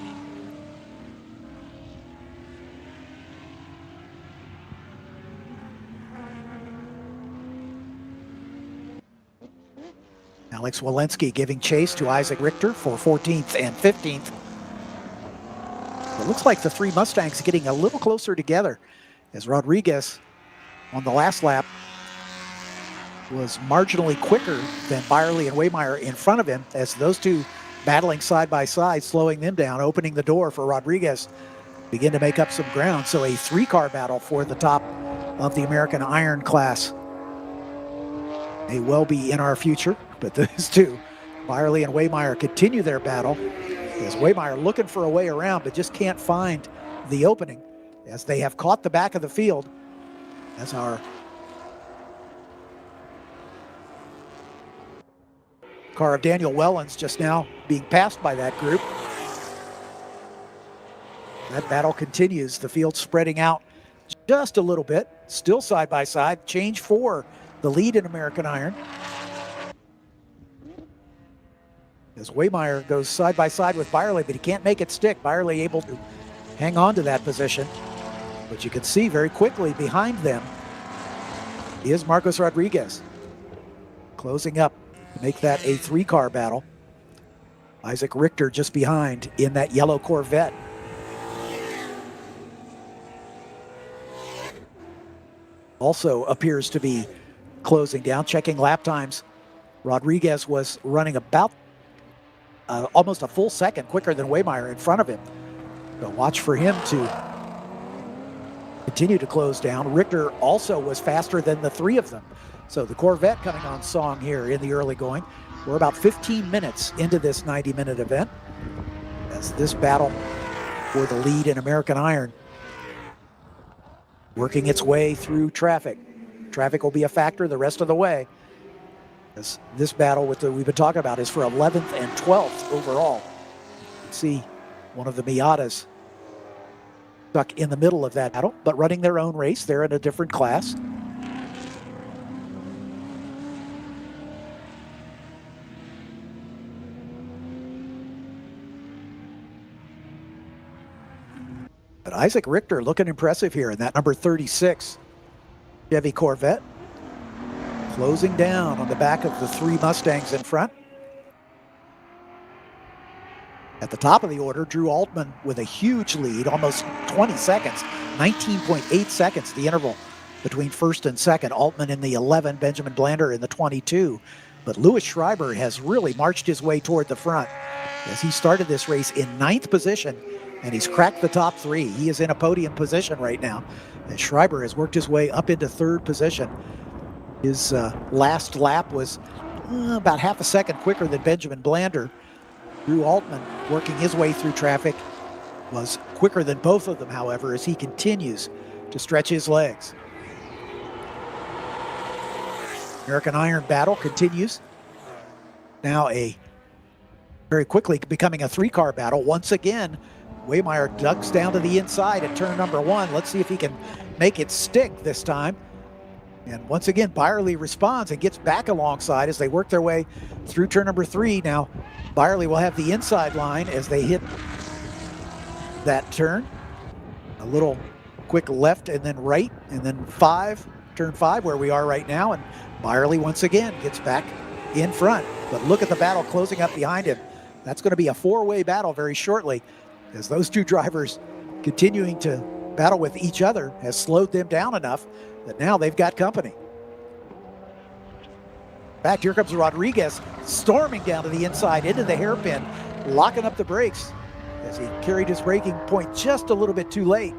Alex Walensky giving chase to Isaac Richter for 14th and 15th. It looks like the 3 Mustangs are getting a little closer together as Rodriguez on the last lap was marginally quicker than Byerly and Waymeyer in front of him as those two battling side by side, slowing them down, opening the door for Rodriguez begin to make up some ground. So a 3-car battle for the top of the American Iron class may well be in our future, but those two, Byerly and Waymeyer, continue their battle as Waymeyer looking for a way around but just can't find the opening as they have caught the back of the field as our car of Daniel Wellens just now being passed by that group. That battle continues, the field spreading out just a little bit, still side by side, change for the lead in American Iron. As Waymeyer goes side by side with Byerly, but he can't make it stick. Byerly able to hang on to that position. But you can see very quickly behind them is Marcos Rodriguez. Closing up to make that a 3-car battle. Isaac Richter just behind in that yellow Corvette. Also appears to be closing down, checking lap times. Rodriguez was running about almost a full second quicker than Waymeyer in front of him. So watch for him to continue to close down. Richter also was faster than the 3 of them. So the Corvette coming on song here in the early going. We're about 15 minutes into this 90-minute event as this battle for the lead in American Iron working its way through traffic. Traffic will be a factor the rest of the way. This battle we've been talking about is for 11th and 12th overall. You can see one of the Miatas stuck in the middle of that battle, but running their own race. They're in a different class. But Isaac Richter looking impressive here in that number 36 Chevy Corvette. Closing down on the back of the three Mustangs in front. At the top of the order, Drew Altman with a huge lead, almost 20 seconds, 19.8 seconds, the interval between first and second. Altman in the 11, Benjamin Blander in the 22. But Louis Schreiber has really marched his way toward the front as he started this race in 9th position, and he's cracked the top three. He is in a podium position right now, and Schreiber has worked his way up into 3rd position. His last lap was about half a second quicker than Benjamin Blander. Drew Altman, working his way through traffic, was quicker than both of them, however, as he continues to stretch his legs. American Iron battle continues. Now very quickly becoming a 3-car battle. Once again, Waymeyer ducks down to the inside at turn number 1. Let's see if he can make it stick this time. And once again, Byerly responds and gets back alongside as they work their way through turn number 3. Now, Byerly will have the inside line as they hit that turn. A little quick left and then right, and then turn 5 where we are right now. And Byerly once again gets back in front. But look at the battle closing up behind him. That's going to be a 4-way battle very shortly, as those two drivers continuing to battle with each other has slowed them down enough that now they've got company. In fact, here comes Rodriguez storming down to the inside into the hairpin, locking up the brakes as he carried his braking point just a little bit too late.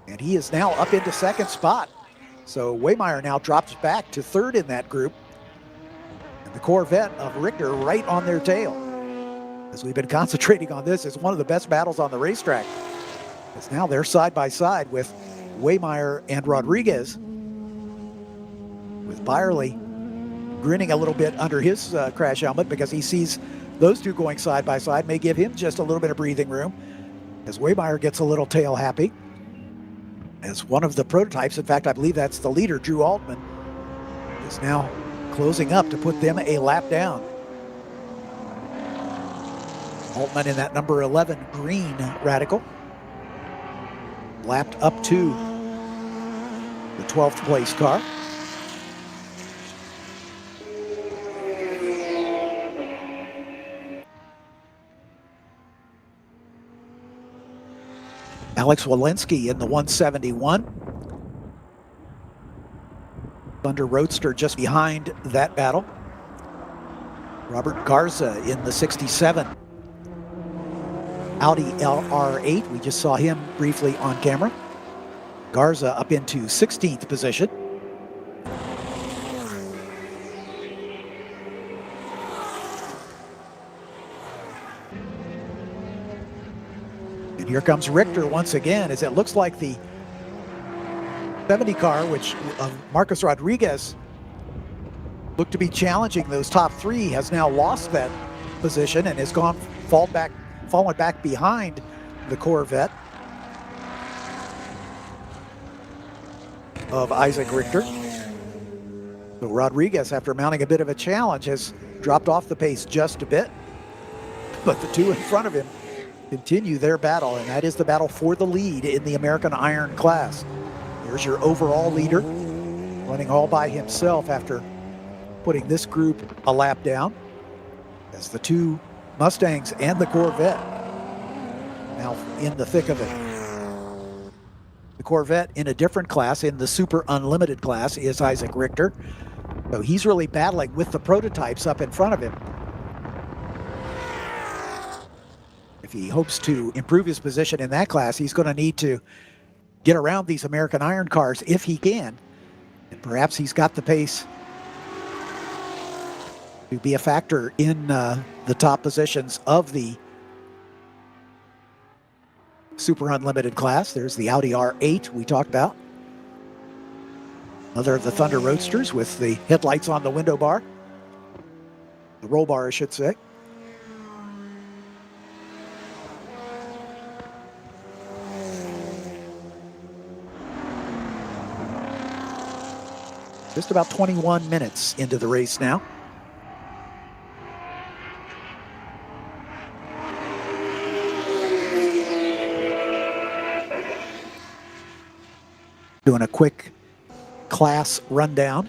And he is now up into 2nd spot. So Waymeyer now drops back to 3rd in that group. And the Corvette of Richter right on their tail. As we've been concentrating on this, it's one of the best battles on the racetrack. As now they're side by side with Waymeyer and Rodriguez, with Byerly grinning a little bit under his crash helmet because he sees those two going side by side, may give him just a little bit of breathing room as Waymeyer gets a little tail happy. As one of the prototypes, in fact, I believe that's the leader, Drew Altman, is now closing up to put them a lap down. Altman in that number 11 green Radical, lapped up to the 12th place car. Alex Walensky in the 171. Thunder Roadster just behind that battle. Robert Garza in the 67. Audi LR8, we just saw him briefly on camera. Garza up into 16th position. And here comes Richter once again, as it looks like the 70 car, which Marcus Rodriguez looked to be challenging those top 3, has now lost that position and has fallen back behind the Corvette of Isaac Richter. So Rodriguez, after mounting a bit of a challenge, has dropped off the pace just a bit, but the two in front of him continue their battle, and that is the battle for the lead in the American Iron class. Here's your overall leader, running all by himself after putting this group a lap down, as the two Mustangs and the Corvette now in the thick of it. The Corvette in a different class, in the Super Unlimited class, is Isaac Richter. So he's really battling with the prototypes up in front of him. If he hopes to improve his position in that class, he's going to need to get around these American Iron cars if he can. And perhaps he's got the pace to be a factor in the top positions of the Super Unlimited class. There's the Audi R8 we talked about. Another of the Thunder Roadsters with the headlights on the window bar. The roll bar, I should say. Just about 21 minutes into the race now. Doing a quick class rundown.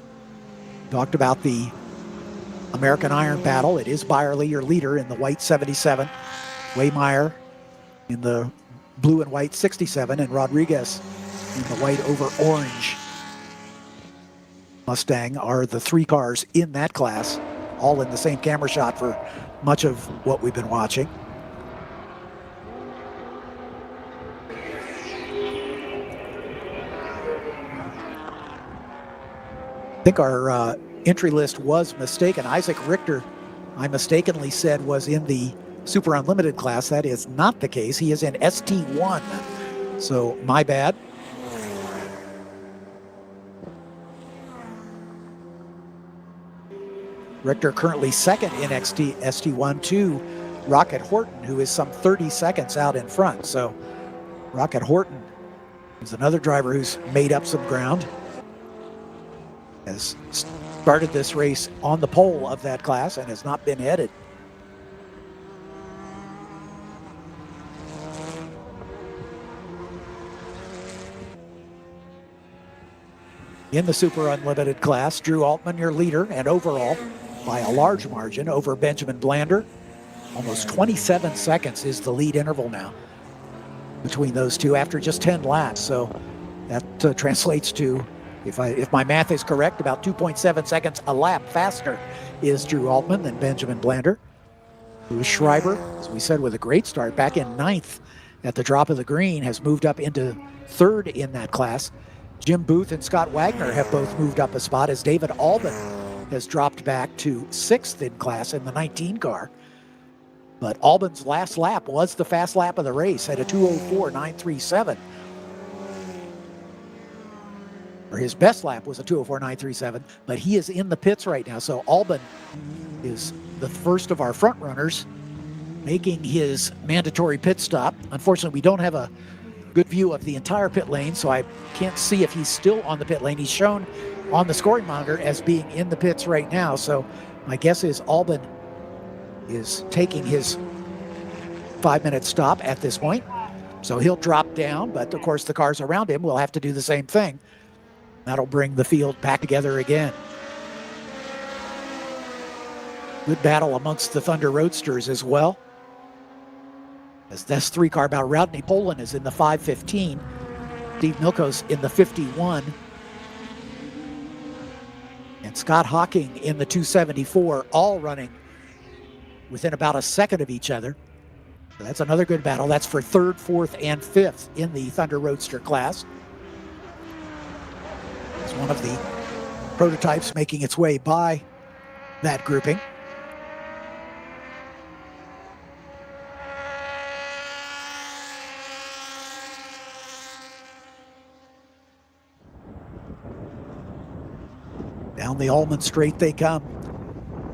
Talked about the American Iron Battle. It is Byerly, your leader, in the white 77. Waymeyer in the blue and white 67, and Rodriguez in the white over orange Mustang are the three cars in that class, all in the same camera shot for much of what we've been watching. I think our entry list was mistaken. Isaac Richter, I mistakenly said, was in the Super Unlimited class. That is not the case. He is in ST1. So my bad. Richter currently second in ST1 to Rocket Horton, who is some 30 seconds out in front. So Rocket Horton is another driver who's made up some ground. Has started this race on the pole of that class and has not been headed. In the Super Unlimited class, Drew Altman, your leader, and overall by a large margin over Benjamin Blander. Almost 27 seconds is the lead interval now between those two after just 10 laps. So that translates to, if my math is correct, about 2.7 seconds a lap faster is Drew Altman than Benjamin Blander. Louis Schreiber, as we said, with a great start, back in 9th at the drop of the green, has moved up into 3rd in that class. Jim Booth and Scott Wagner have both moved up a spot, as David Albin has dropped back to 6th in class in the 19 car. But Albin's last lap was the fast lap of the race at a 2:04.937. Or his best lap was a 2:04.937, but he is in the pits right now. So Albin is the first of our front runners making his mandatory pit stop. Unfortunately, we don't have a good view of the entire pit lane, so I can't see if he's still on the pit lane. He's shown on the scoring monitor as being in the pits right now. So my guess is Albin is taking his 5-minute stop at this point. So he'll drop down, but of course the cars around him will have to do the same thing. That'll bring the field back together again. Good battle amongst the Thunder Roadsters as well. As this 3-car battle, Rodney Poland is in the 515. Steve Milkos in the 51. And Scott Hocking in the 274, all running within about a second of each other. So that's another good battle. That's for 3rd, 4th, and 5th in the Thunder Roadster class. It's one of the prototypes making its way by that grouping. Down the Allman Straight they come.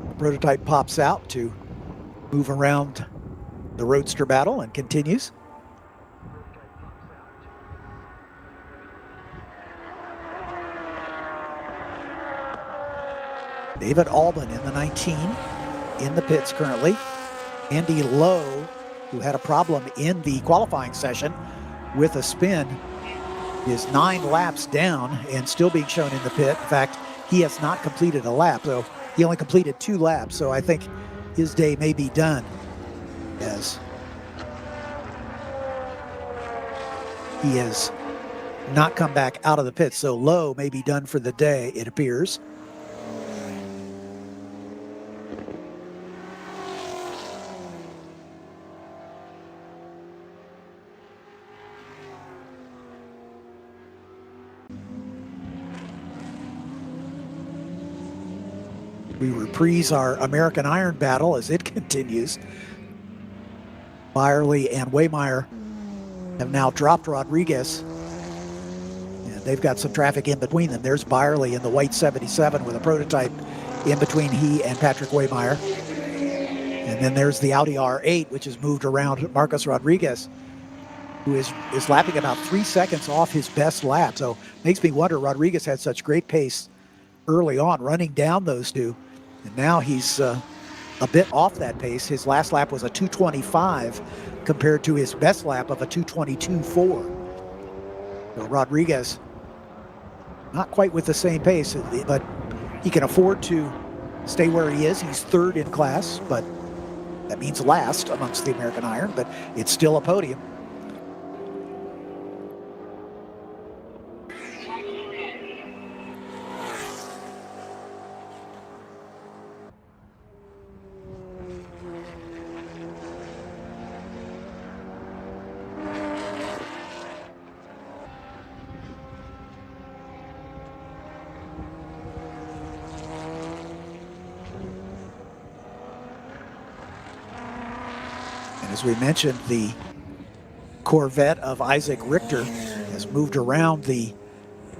The prototype pops out to move around the Roadster battle and continues. David Albin in the 19 in the pits currently. Andy Lowe, who had a problem in the qualifying session with a spin, is 9 laps down and still being shown in the pit. In fact, he has not completed a lap, so he only completed 2 laps. So I think his day may be done, as he has not come back out of the pit. So Lowe may be done for the day, it appears. We reprise our American Iron battle as it continues. Byerly and Waymeyer have now dropped Rodriguez, and they've got some traffic in between them. There's Byerly in the white 77 with a prototype in between he and Patrick Waymeyer. And then there's the Audi R8, which has moved around Marcos Rodriguez, who is lapping about 3 seconds off his best lap. So makes me wonder, Rodriguez had such great pace early on, running down those two, and now he's a bit off that pace. His last lap was a 2:25 compared to his best lap of a 2:22.4. So Rodriguez not quite with the same pace, but he can afford to stay where he is. He's third in class, but that means last amongst the American Iron, but it's still a podium. As we mentioned, the Corvette of Isaac Richter has moved around the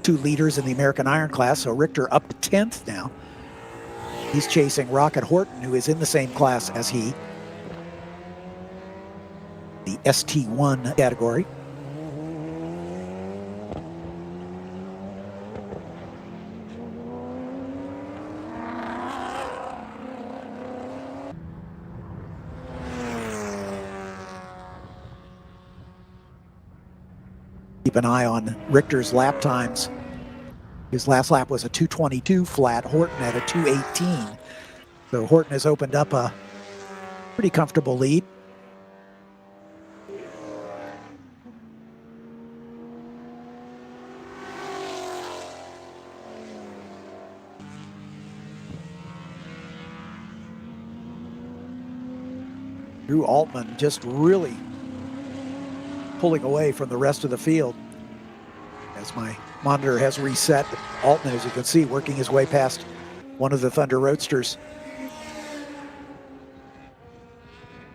two leaders in the American Iron class, so Richter up to 10th now. He's chasing Rocket Horton, who is in the same class as he, the ST1 category. Keep an eye on Richter's lap times. His last lap was a 2:22 flat, Horton at a 2:18. So Horton has opened up a pretty comfortable lead. Drew Altman just really pulling away from the rest of the field. As my monitor has reset, Altman, as you can see, working his way past one of the Thunder Roadsters.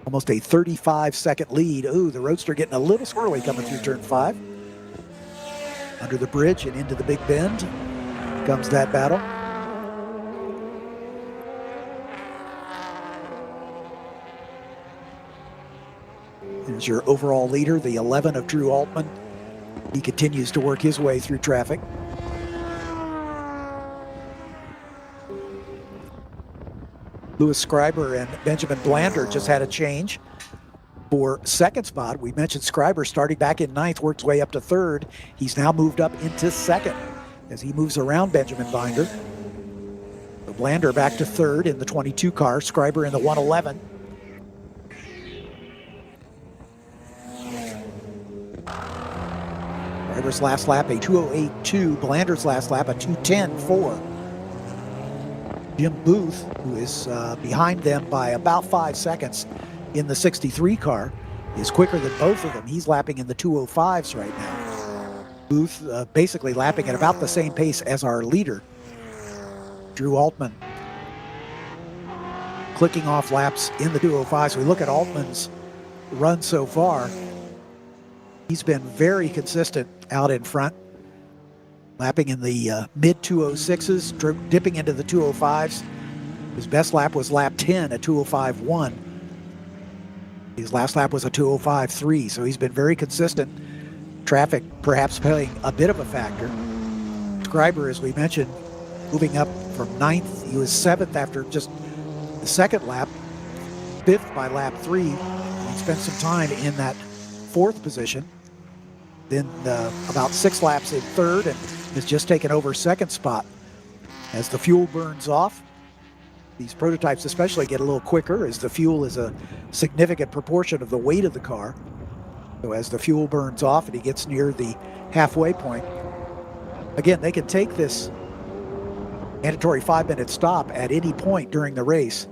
Almost a 35-second lead. Ooh, the Roadster getting a little squirrely coming through turn 5. Under the bridge and into the big bend comes that battle. There's your overall leader, the 11 of Drew Altman. He continues to work his way through traffic. Louis Schreiber and Benjamin Blander just had a change for second spot. We mentioned Schreiber starting back in 9th, worked his way up to 3rd. He's now moved up into 2nd as he moves around Benjamin Binder. So Blander back to 3rd in the 22 car, Schreiber in the 111. Schreiber's last lap, a 2:08.2. Blander's last lap, a 2:10.4. Jim Booth, who is behind them by about 5 seconds in the 63 car, is quicker than both of them. He's lapping in the 2:05s right now. Booth basically lapping at about the same pace as our leader, Drew Altman. Clicking off laps in the 2:05s. We look at Altman's run so far. He's been very consistent out in front, lapping in the mid 2:06s, dipping into the 2:05s. His best lap was lap 10 at 2:05.1. His last lap was a 2:05.3, so he's been very consistent. Traffic perhaps playing a bit of a factor. Schreiber, as we mentioned, moving up from 9th. He was 7th after just the second lap, 5th by lap 3. He spent some time in that 4th position. Then about 6 laps in 3rd and has just taken over 2nd spot. As the fuel burns off, these prototypes especially get a little quicker as the fuel is a significant proportion of the weight of the car. So as the fuel burns off and he gets near the halfway point, again, they can take this mandatory 5-minute stop at any point during the race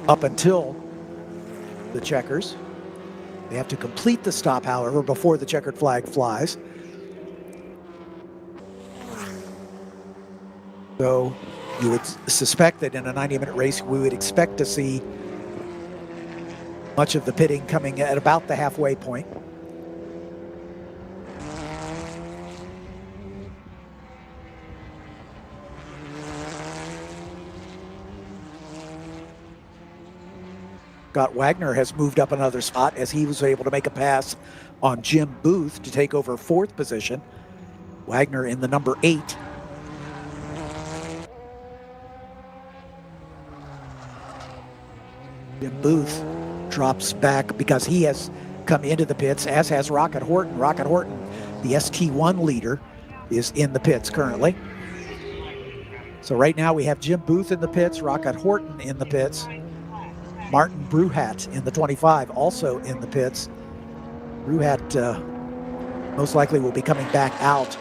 up until the checkers. They have to complete the stop, however, before the checkered flag flies. So You would suspect that in a 90-minute race, we would expect to see much of the pitting coming at about the halfway point. Scott Wagner has moved up another spot as he was able to make a pass on Jim Booth to take over 4th position. Wagner in the number 8. Jim Booth drops back because he has come into the pits, as has Rocket Horton. Rocket Horton, the ST1 leader, is in the pits currently. So right now we have Jim Booth in the pits, Rocket Horton in the pits, Martin Bruhat in the 25 also in the pits. Bruhat most likely will be coming back out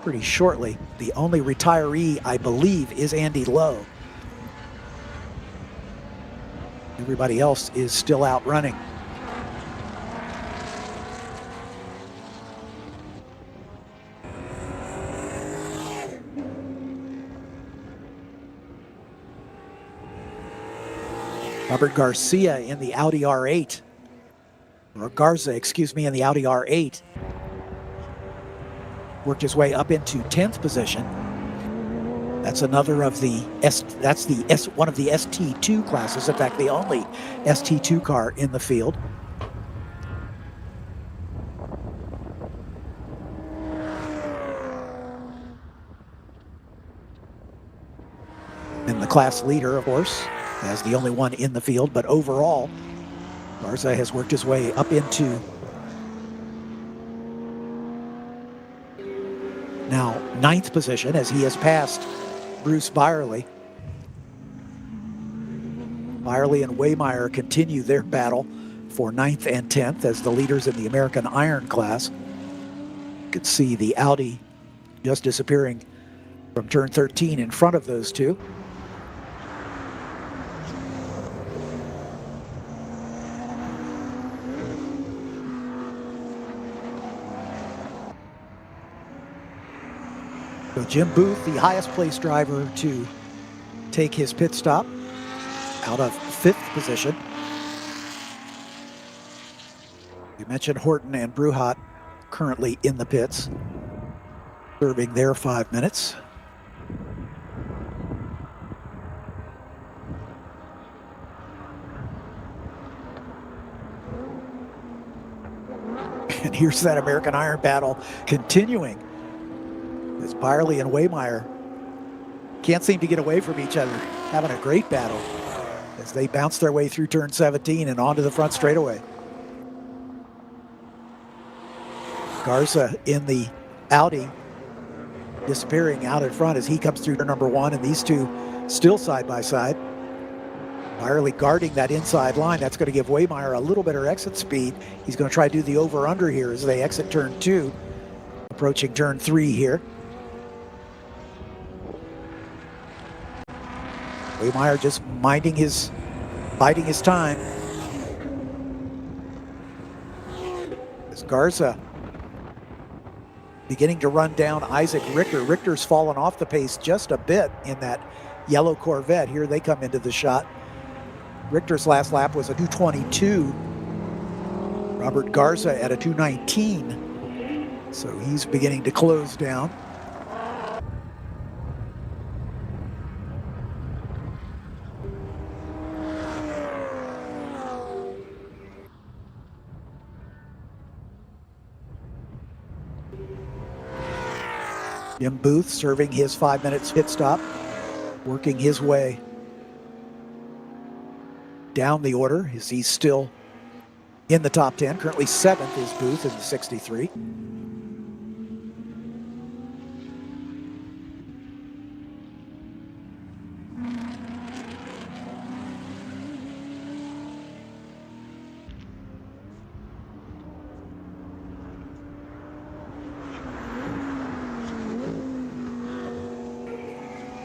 pretty shortly. The only retiree, I believe, is Andy Lowe. Everybody else is still out running. Robert Garcia in the Audi R8. Or Garza, excuse me, in the Audi R8. Worked his way up into 10th position. That's another of the one of the ST2 classes. In fact, the only ST2 car in the field. And the class leader, of course, as the only one in the field, but overall, Garza has worked his way up into now 9th position as he has passed Bruce Byerly. Byerly and Waymeyer continue their battle for 9th and 10th as the leaders in the American Iron class. You can see the Audi just disappearing from turn 13 in front of those two. So Jim Booth, the highest placed driver to take his pit stop, out of 5th position. You mentioned Horton and Bruhat currently in the pits, serving their 5 minutes. And here's that American Iron battle continuing as Byerly and Waymeyer can't seem to get away from each other, having a great battle as they bounce their way through turn 17 and onto the front straightaway. Garza in the Audi disappearing out in front as he comes through turn number 1, and these two still side by side. Byerly guarding that inside line. That's going to give Waymeyer a little better exit speed. He's going to try to do the over-under here as they exit turn 2, approaching turn 3 here. Waymeyer just biding his time. As Garza beginning to run down Isaac Richter. Richter's fallen off the pace just a bit in that yellow Corvette. Here they come into the shot. Richter's last lap was a 2:22. Robert Garza at a 2:19. So he's beginning to close down. Jim Booth serving his 5 minutes pit stop, working his way down the order as he's still in the top 10. Currently 7th is Booth in the 63.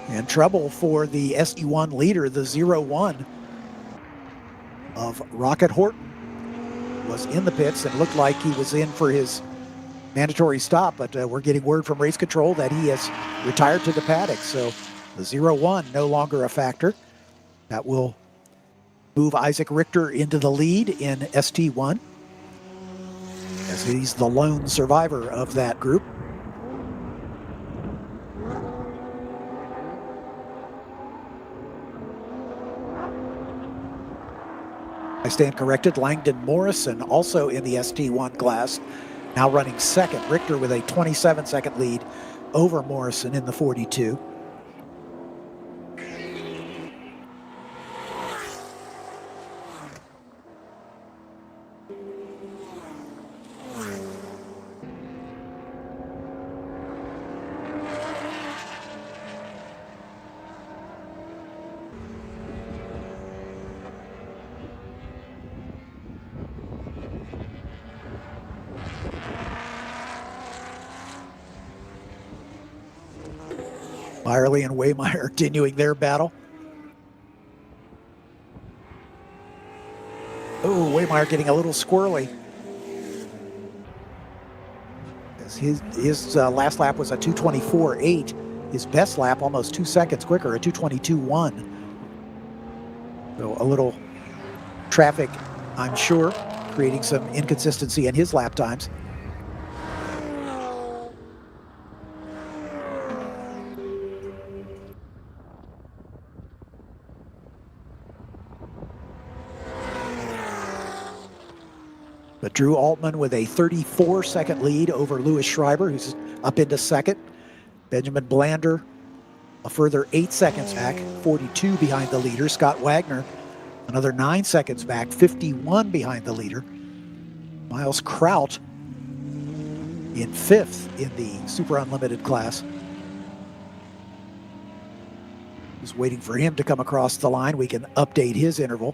And trouble for the SE1 leader, the 0-1 of Rocket Horton. Was in the pits and looked like he was in for his mandatory stop, but we're getting word from race control that he has retired to the paddock. So The 0-1 no longer a factor. That will move Isaac Richter into the lead in ST1, as he's the lone survivor of that group. I stand corrected. Langdon Morrison, also in the ST1 class, now running second. Richter with a 27-second lead over Morrison in the 42. Byerly and Waymeyer continuing their battle. Oh, Waymeyer getting a little squirrely. His last lap was a 2:24.8. His best lap almost 2 seconds quicker, a 2:22.1. So a little traffic, I'm sure, creating some inconsistency in his lap times. But Drew Altman with a 34-second lead over Louis Schreiber, who's up into second. Benjamin Blander, a further 8 seconds back, 42 behind the leader. Scott Wagner, another 9 seconds back, 51 behind the leader. Miles Kraut in fifth in the Super Unlimited class. Just waiting for him to come across the line. We can update his interval.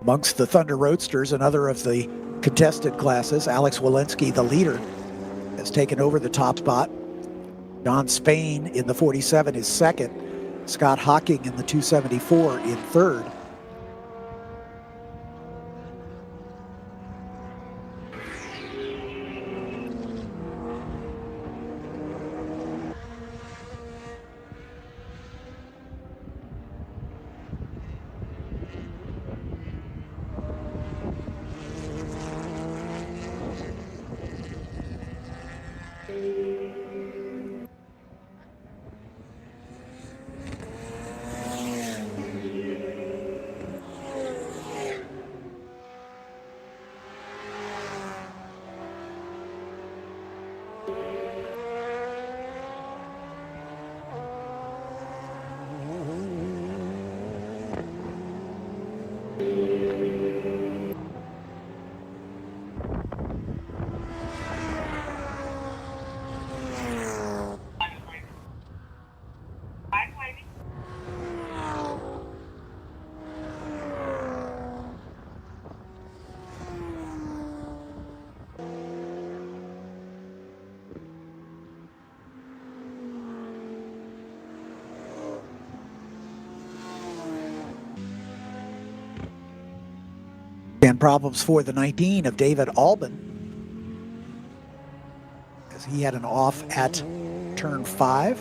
Amongst the Thunder Roadsters, another of the contested classes, Alex Walensky, the leader, has taken over the top spot. John Spain in the 47 is second. Scott Hocking in the 274 in third. And problems for the 19 of David Albin, as he had an off at turn 5.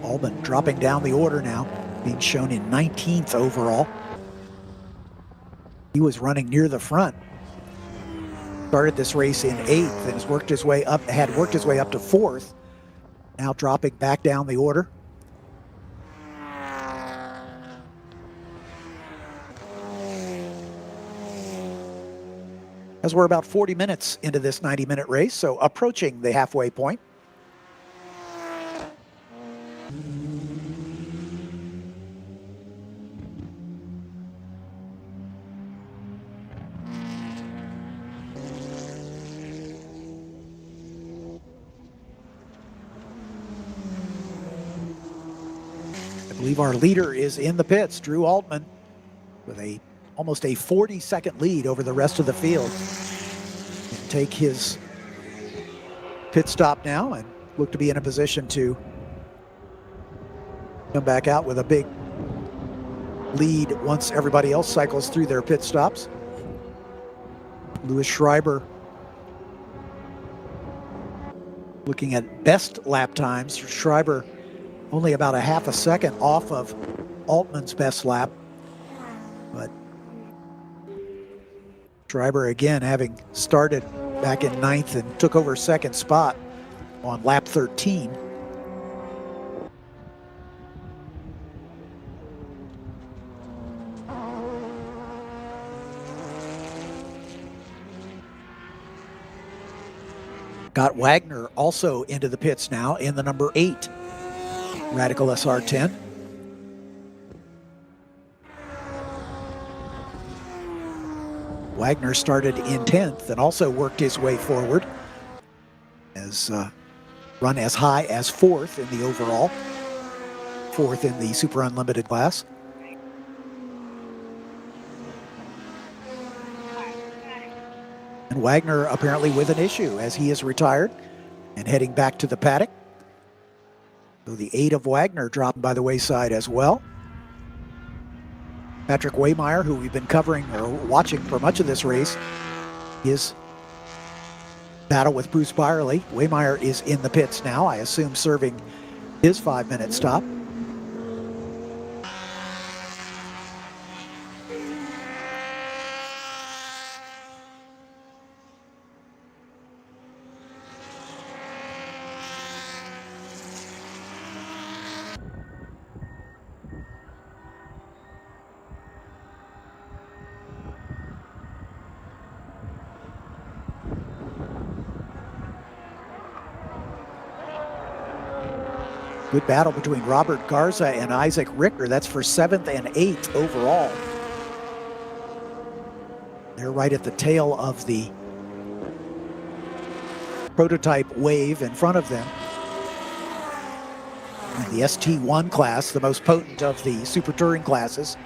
Albin dropping down the order now, being shown in 19th overall. He was running near the front. Started this race in 8th and has worked his way up, had worked his way up to 4th. Now dropping back down the order. As we're about 40 minutes into this 90-minute race, so approaching the halfway point. believe our leader is in the pits, Drew Altman, with almost a 40-second lead over the rest of the field. He'll take his pit stop now and look to be in a position to come back out with a big lead once everybody else cycles through their pit stops. Louis Schreiber looking at best lap times. Schreiber only about a half a second off of Altman's best lap. But Schreiber again having started back in 9th and took over second spot on lap 13. Got Wagner also into the pits now in the number 8 Radical SR10. Wagner started in 10th and also worked his way forward, as run as high as 4th in the overall, 4th in the Super Unlimited class. And Wagner apparently with an issue, as he is retired and heading back to the paddock. So the 8 of Wagner dropped by the wayside as well. Patrick Waymeyer, who we've been covering or watching for much of this race, his battle with Bruce Byerly. Waymeyer is in the pits now, I assume serving his 5-minute stop. Good battle between Robert Garza and Isaac Richter. That's for 7th and 8th overall. They're right at the tail of the prototype wave in front of them. And the ST1 class, the most potent of the Super Touring classes.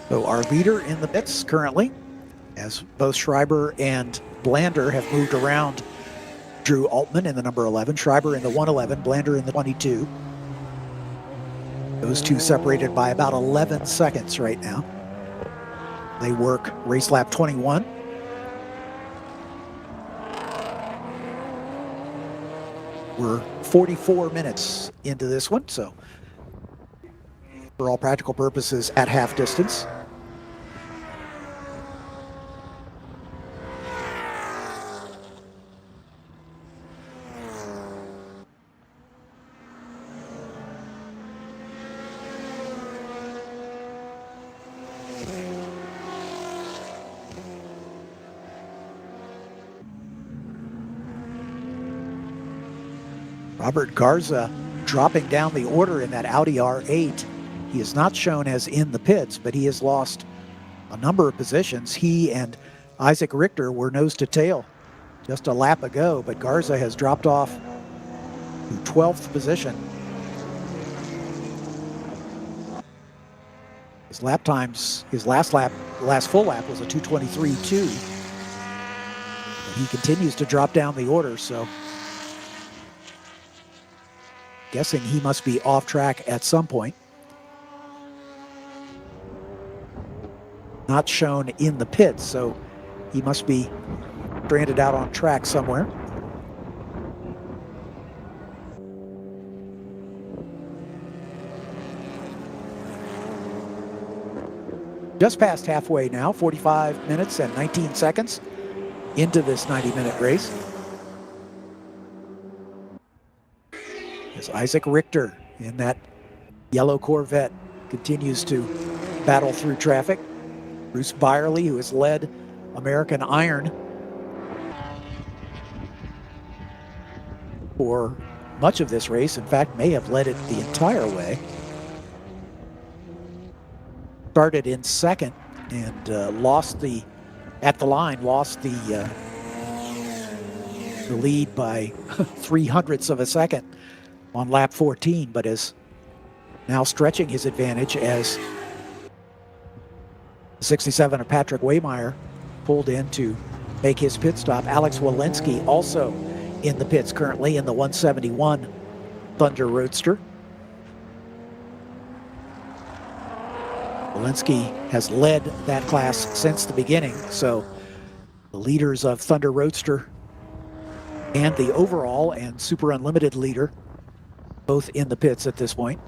So our leader in the pits currently, as both Schreiber and Blander have moved around Drew Altman in the number 11, Schreiber in the 111, Blander in the 22. Those two separated by about 11 seconds right now. They work race lap 21. We're 44 minutes into this one, so for all practical purposes at half distance. Robert Garza dropping down the order in that Audi R8. He is not shown as in the pits, but he has lost a number of positions. He and Isaac Richter were nose to tail just a lap ago, but Garza has dropped off to 12th position. His lap times, his last full lap was a 2:23.2. But he continues to drop down the order, so guessing he must be off track at some point. Not shown in the pits, so he must be stranded out on track somewhere. Just past halfway now, 45 minutes and 19 seconds into this 90-minute race. As Isaac Richter in that yellow Corvette continues to battle through traffic. Bruce Byerly, who has led American Iron for much of this race, in fact, may have led it the entire way. Started in second and lost the lead by 0.03 of a second on lap 14, but is now stretching his advantage as 67 of Patrick Waymeyer pulled in to make his pit stop. Alex Walensky also in the pits currently in the 171 Thunder Roadster. Walensky has led that class since the beginning, so the leaders of Thunder Roadster and the overall and Super Unlimited leader both in the pits at this point.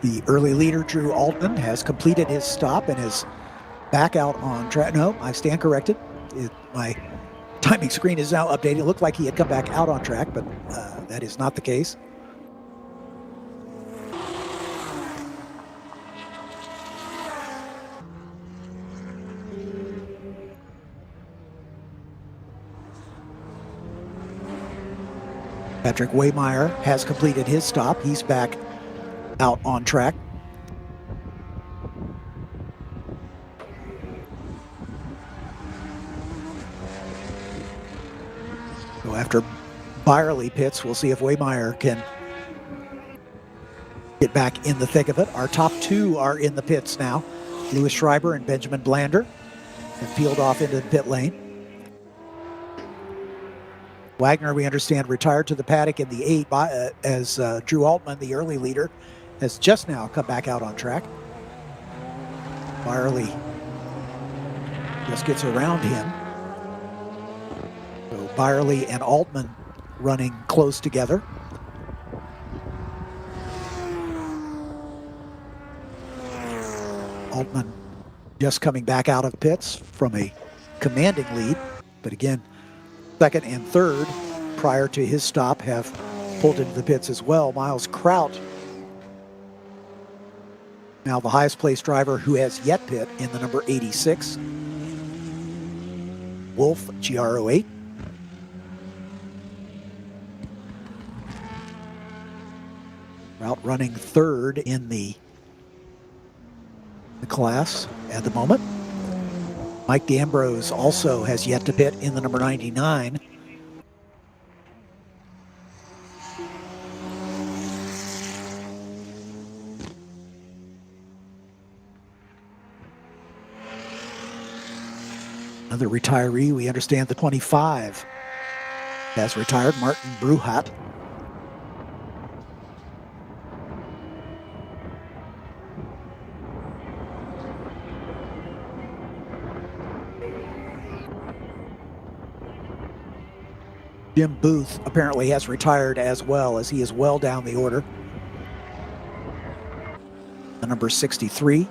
The early leader, Drew Altman, has completed his stop and is back out on track. No, I stand corrected. My timing screen is now updated. It looked like he had come back out on track, but that is not the case. Patrick Waymeyer has completed his stop. He's back out on track. So after Byerly pits, we'll see if Waymeyer can get back in the thick of it. Our top two are in the pits now. Louis Schreiber and Benjamin Blander have peeled off into the pit lane. Wagner, we understand, retired to the paddock in the 8 as Drew Altman, the early leader, has just now come back out on track. Byerly just gets around him. So Byerly and Altman running close together. Altman just coming back out of pits from a commanding lead, but again, second and third prior to his stop have pulled into the pits as well. Miles Kraut, now the highest placed driver who has yet pit in the number 86. Wolf, GR08. Kraut running third in the class at the moment. Mike D'Ambrose also has yet to pit in the number 99. Another retiree, we understand the 25 has retired, Martin Bruhat. Jim Booth apparently has retired as well, as he is well down the order. The number 63.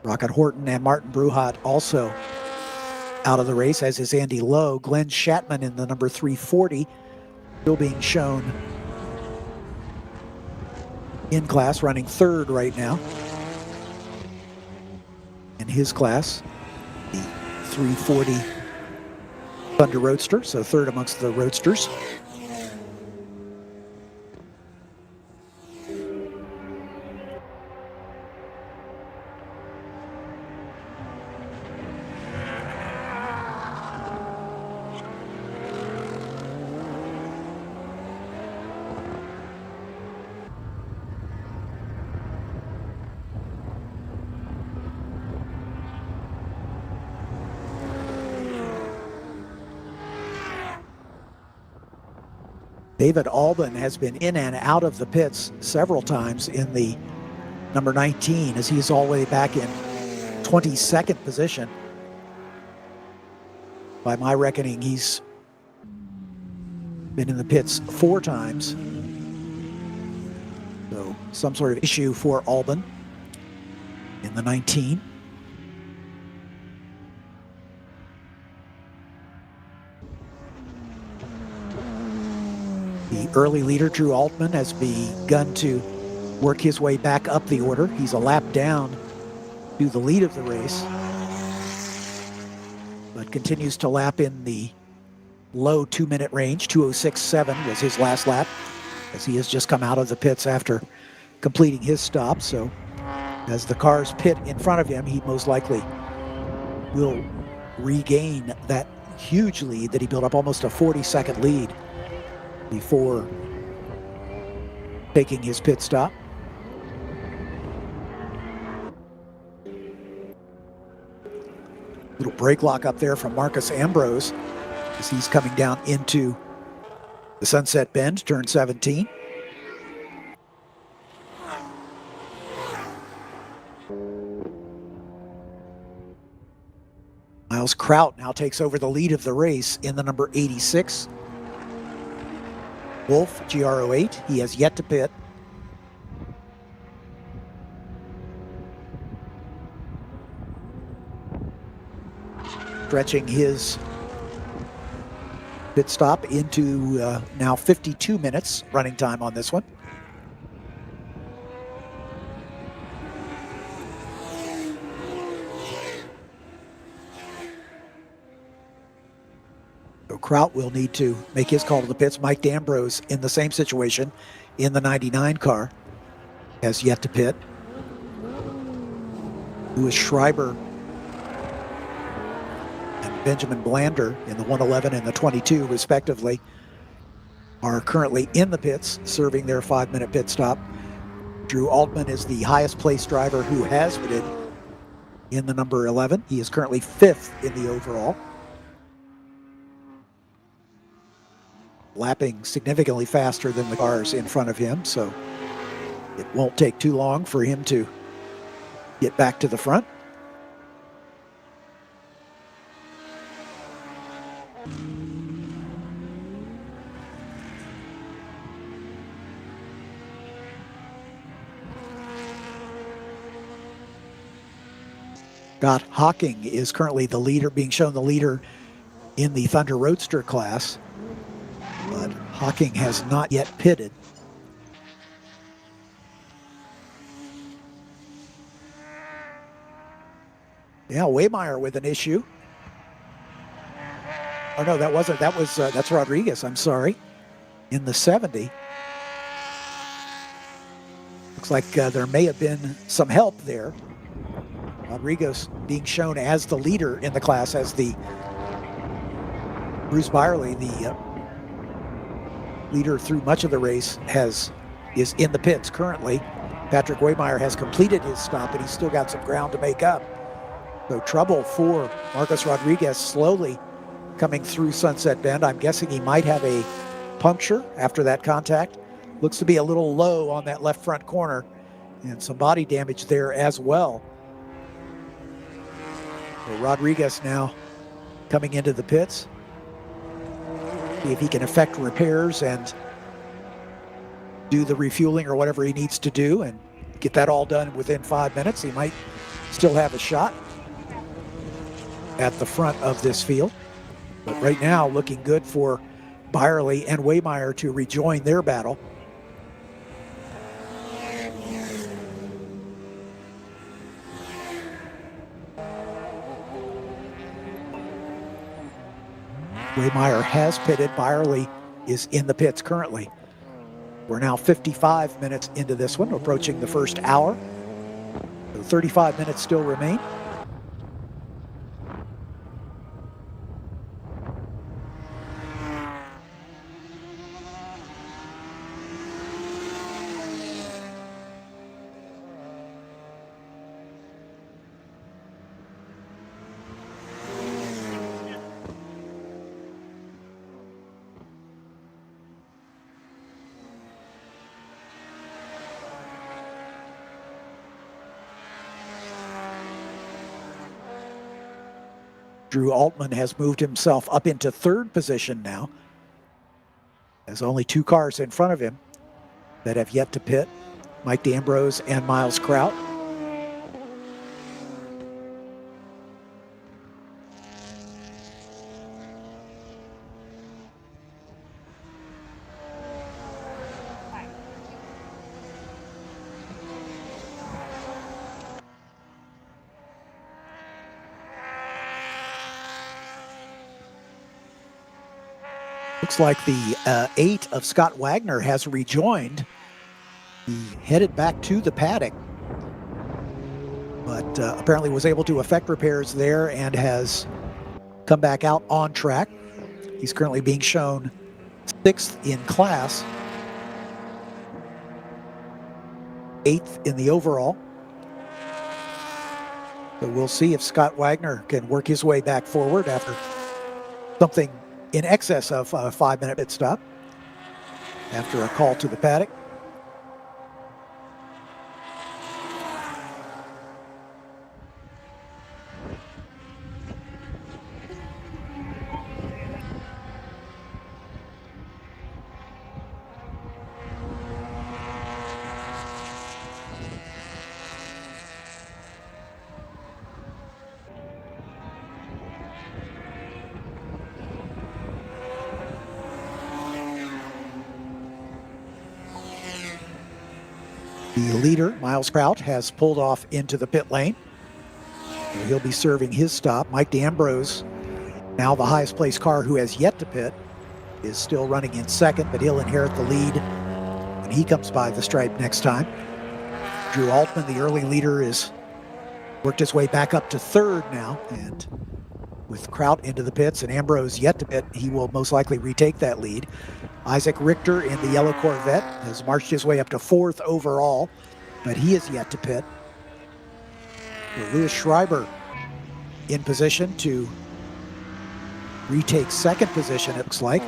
Rocket Horton and Martin Bruhat also out of the race, as is Andy Lowe. Glenn Shatman in the number 340 still being shown in class, running third right now in his class, the 340 Thunder Roadster, so third amongst the Roadsters. David Albin has been in and out of the pits several times in the number 19, as he's all the way back in 22nd position. By my reckoning, he's been in the pits 4 times. So some sort of issue for Albin in the 19. The early leader, Drew Altman, has begun to work his way back up the order. He's a lap down to the lead of the race, but continues to lap in the low 2-minute range. 2:06.7 was his last lap, as he has just come out of the pits after completing his stop. So as the cars pit in front of him, he most likely will regain that huge lead that he built up, almost a 40-second lead before taking his pit stop. Little brake lock up there from Marcus Ambrose as he's coming down into the Sunset Bend, turn 17. Miles Kraut now takes over the lead of the race in the number 86. Wolf, GR08, he has yet to pit. Stretching his pit stop into now 52 minutes running time on this one. So Kraut will need to make his call to the pits. Mike D'Ambrose in the same situation in the 99 car, has yet to pit. Louis Schreiber and Benjamin Blander in the 111 and the 22 respectively are currently in the pits serving their 5-minute pit stop. Drew Altman is the highest placed driver who has pitted in the number 11. He is currently 5th in the overall, lapping significantly faster than the cars in front of him, so it won't take too long for him to get back to the front. Scott Hocking is currently the leader, being shown the leader in the Thunder Roadster class, but Hocking has not yet pitted. Yeah, Waymeyer with an issue. Oh no, that wasn't. That was that's Rodriguez. I'm sorry. In the 70. Looks like there may have been some help there. Rodriguez being shown as the leader in the class, as the Bruce Byerly, the leader through much of the race, is in the pits currently. Patrick Waymeyer has completed his stop, and he's still got some ground to make up. So trouble for Marcus Rodriguez slowly coming through Sunset Bend. I'm guessing he might have a puncture after that contact. Looks to be a little low on that left front corner, and some body damage there as well. So Rodriguez now coming into the pits. See if he can effect repairs and do the refueling or whatever he needs to do and get that all done within 5 minutes. He might still have a shot at the front of this field. But right now, looking good for Byerly and Waymeyer to rejoin their battle. Waymeyer has pitted. Byerly is in the pits currently. We're now 55 minutes into this one, approaching the first hour. So 35 minutes still remain. Drew Altman has moved himself up into third position now. There's only two cars in front of him that have yet to pit, Mike D'Ambrose and Miles Kraut. Looks like the 8 of Scott Wagner has rejoined. He headed back to the paddock, but apparently was able to effect repairs there and has come back out on track. He's currently being shown 6th in class, 8th in the overall. So we'll see if Scott Wagner can work his way back forward after something in excess of a 5-minute pit stop after a call to the paddock. The leader, Miles Kraut, has pulled off into the pit lane. He'll be serving his stop. Mike D'Ambrose, now the highest placed car who has yet to pit, is still running in second, but he'll inherit the lead when he comes by the stripe next time. Drew Altman, the early leader, is worked his way back up to third now, and with Kraut into the pits and Ambrose yet to pit, he will most likely retake that lead. Isaac Richter in the yellow Corvette has marched his way up to 4th overall, but he is yet to pit. Lewis Schreiber in position to retake 2nd position, it looks like,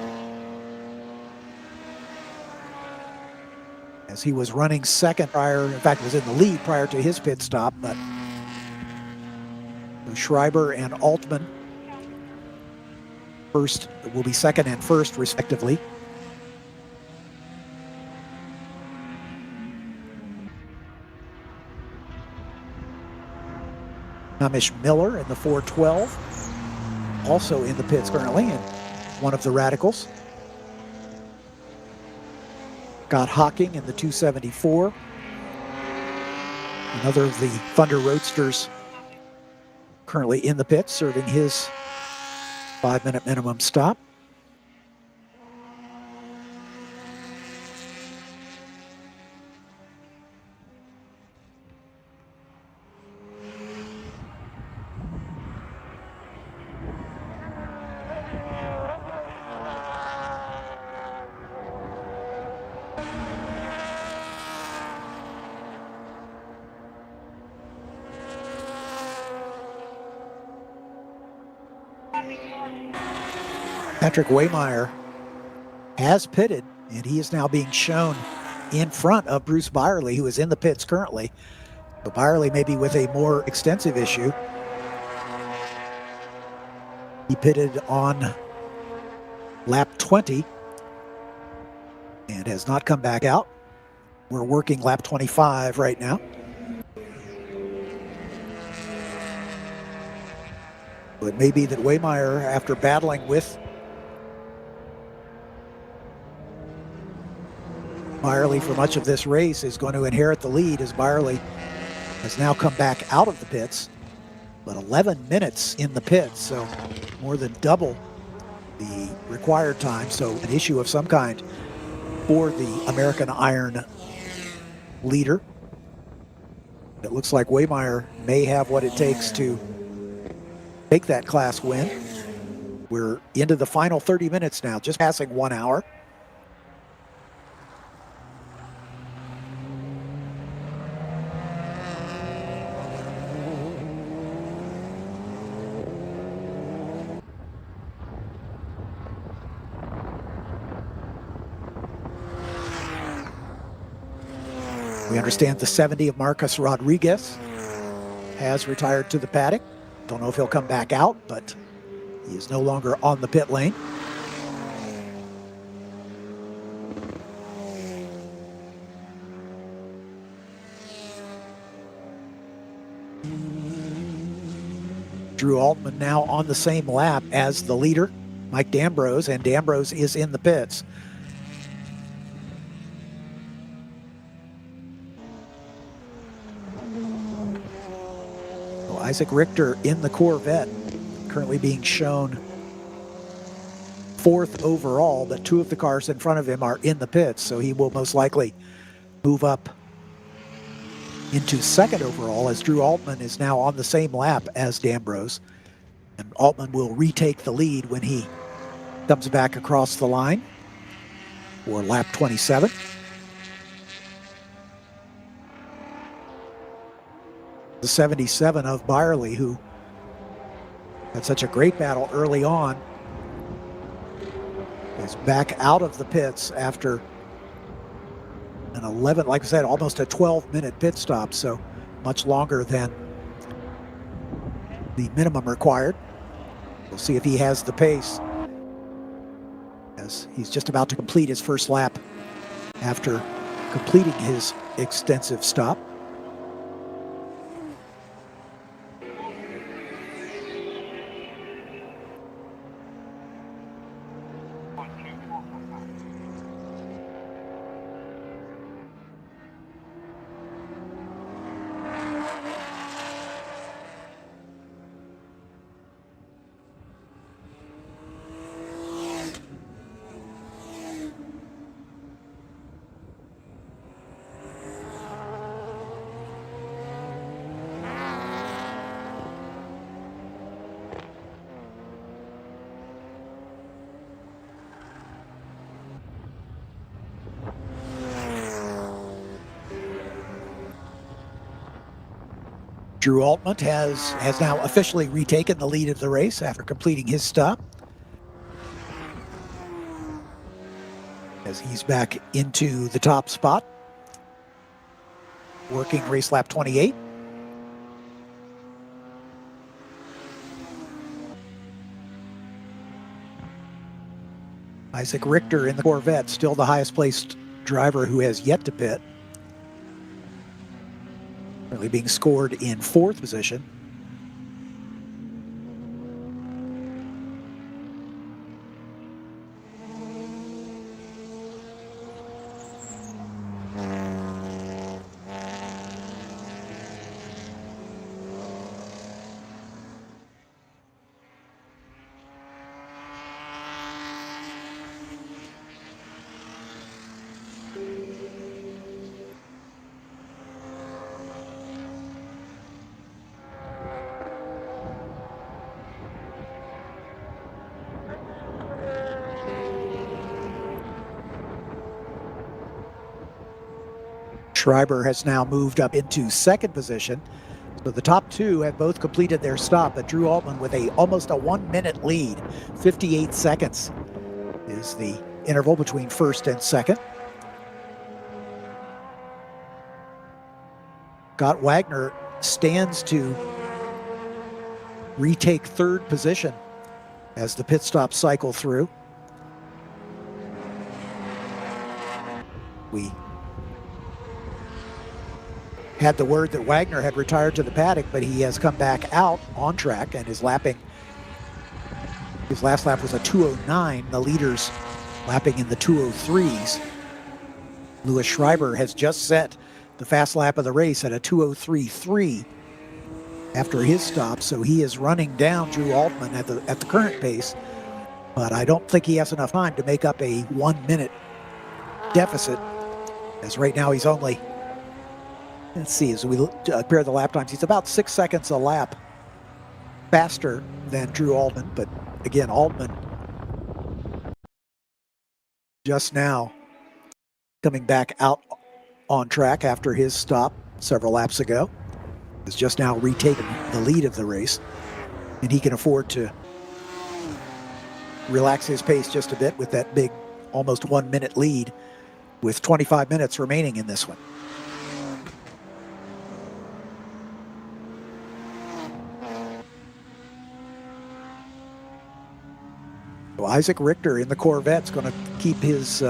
as he was running 2nd prior, in fact was in the lead prior to his pit stop, but Schreiber and Altman first will be 2nd and 1st respectively. Hamish Miller in the 412, also in the pits currently, and one of the radicals. Scott Hocking in the 274, another of the Thunder Roadsters currently in the pits, serving his 5-minute minimum stop. Patrick Waymeyer has pitted, and he is now being shown in front of Bruce Byerly, who is in the pits currently. But Byerly may be with a more extensive issue. He pitted on lap 20 and has not come back out. We're working lap 25 right now. It may be that Waymeyer, after battling with Byerly for much of this race, is going to inherit the lead, as Byerly has now come back out of the pits, but 11 minutes in the pits, so more than double the required time. So an issue of some kind for the American Iron leader. It looks like Waymeyer may have what it takes to take that class win. We're into the final 30 minutes now, just passing 1 hour. We understand the 70 of Marcus Rodriguez has retired to the paddock. Don't know if he'll come back out, but He is no longer on the pit lane. Drew Altman now on the same lap as the leader, Mike D'Ambrose, and D'Ambrose is in the pits. Well, Isaac Richter in the Corvette, currently being shown fourth overall, but two of the cars in front of him are in the pits, so he will most likely move up into second overall, as Drew Altman is now on the same lap as D'Ambrose. And Altman will retake the lead when he comes back across the line for lap 27. The 77 of Byerly, who had such a great battle early on, is back out of the pits after an 11, like I said, almost a 12-minute pit stop, so much longer than the minimum required. We'll see if he has the pace, as he's just about to complete his first lap after completing his extensive stop. Drew Altman has now officially retaken the lead of the race after completing his stop, as he's back into the top spot, working race lap 28. Isaac Richter in the Corvette, still the highest placed driver who has yet to pit. Currently being scored in fourth position. Schreiber has now moved up into second position. So the top two have both completed their stop, but Drew Altman with almost a 1 minute lead. 58 seconds is the interval between first and second. Scott Wagner stands to retake third position as the pit stops cycle through. We had the word that Wagner had retired to the paddock, but he has come back out on track and is lapping. His last lap was a 2:09. The leaders lapping in the 2:03s. Louis Schreiber has just set the fast lap of the race at a 2:03.3 after his stop, so he is running down Drew Altman at the current pace, but I don't think he has enough time to make up a 1 minute deficit, as right now he's only, let's see, as we compare the lap times, he's about 6 seconds a lap faster than Drew Altman. But again, Altman just now coming back out on track after his stop several laps ago, is just now retaking the lead of the race, and he can afford to relax his pace just a bit with that big almost 1 minute lead with 25 minutes remaining in this one. So Isaac Richter in the Corvette's going to keep his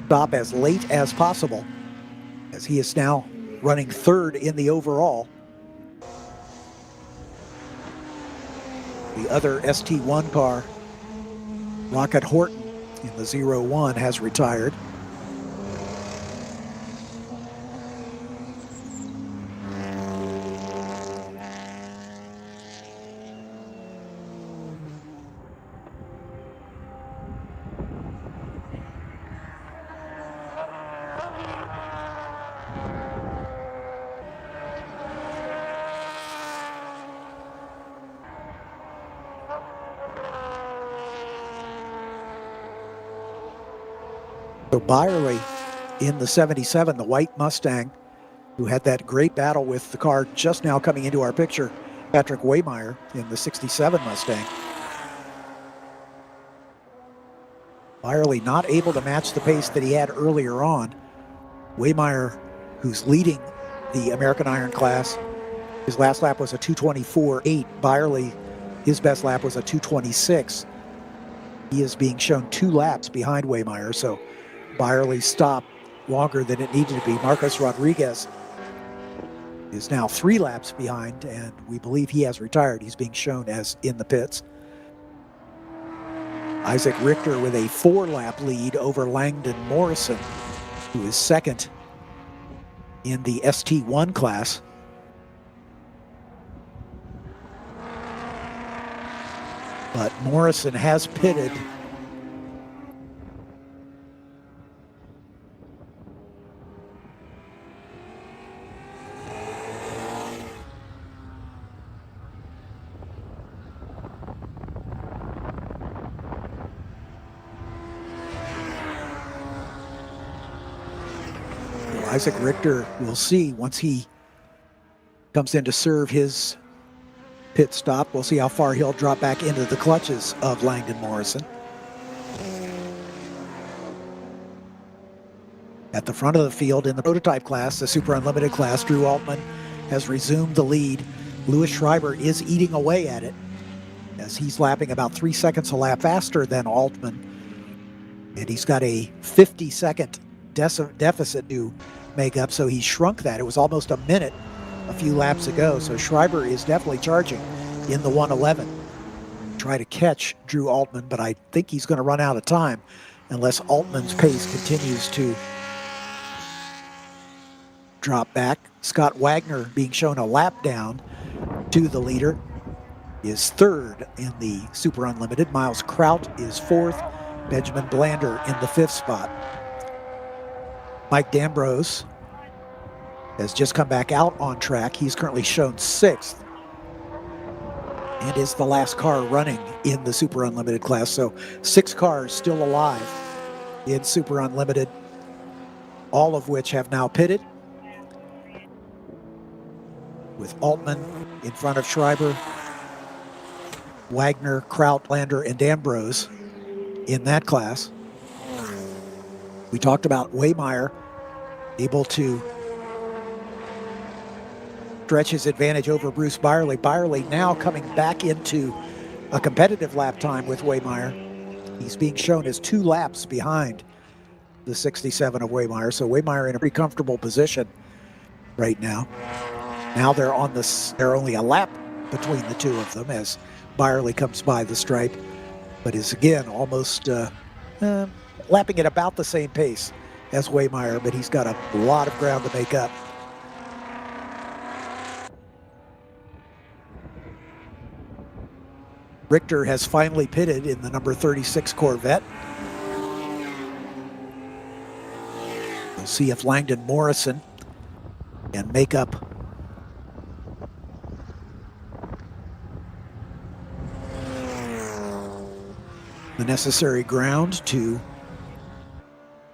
stop as late as possible, as he is now running third in the overall. The other ST1 car, Rocket Horton in the 0-1, has retired. So Byerly in the 77, the white Mustang, who had that great battle with the car just now coming into our picture, Patrick Waymeyer in the 67 Mustang. Byerly not able to match the pace that he had earlier on. Waymeyer, who's leading the American Iron class, his last lap was a 2:24.8. Byerly, his best lap was a 2:26. He is being shown 2 laps behind Waymeyer, so Byerly stopped longer than it needed to be. Marcos Rodriguez is now 3 laps behind, and we believe he has retired. He's being shown as in the pits. Isaac Richter with a 4-lap lead over Langdon Morrison, who is second in the ST1 class. But Morrison has pitted. Isaac Richter, we'll see once he comes in to serve his pit stop. We'll see how far he'll drop back into the clutches of Langdon Morrison. At the front of the field in the prototype class, the Super Unlimited class, Drew Altman has resumed the lead. Louis Schreiber is eating away at it, as he's lapping about 3 seconds a lap faster than Altman. And he's got a 50-second deficit to make up, so he shrunk that. It was almost a minute a few laps ago, so Schreiber is definitely charging in the 1:11. Try to catch Drew Altman, but I think he's going to run out of time unless Altman's pace continues to drop back. Scott Wagner, being shown a lap down to the leader, is third in the Super Unlimited. Miles Kraut is fourth. Benjamin Blander in the 5th spot. Mike D'Ambrose has just come back out on track. He's currently shown 6th and is the last car running in the Super Unlimited class. So 6 cars still alive in Super Unlimited, all of which have now pitted, with Altman in front of Schreiber, Wagner, Kraut, Blander, and D'Ambrose in that class. We talked about Waymeyer able to stretch his advantage over Bruce Byerly. Byerly now coming back into a competitive lap time with Waymeyer. He's being shown as 2 laps behind the 67 of Waymeyer. So Waymeyer in a pretty comfortable position right now. Now they're only a lap between the two of them as Byerly comes by the stripe, but is again almost lapping at about the same pace as Waymeyer, but he's got a lot of ground to make up. Richter has finally pitted in the number 36 Corvette. We'll see if Langdon Morrison can make up the necessary ground to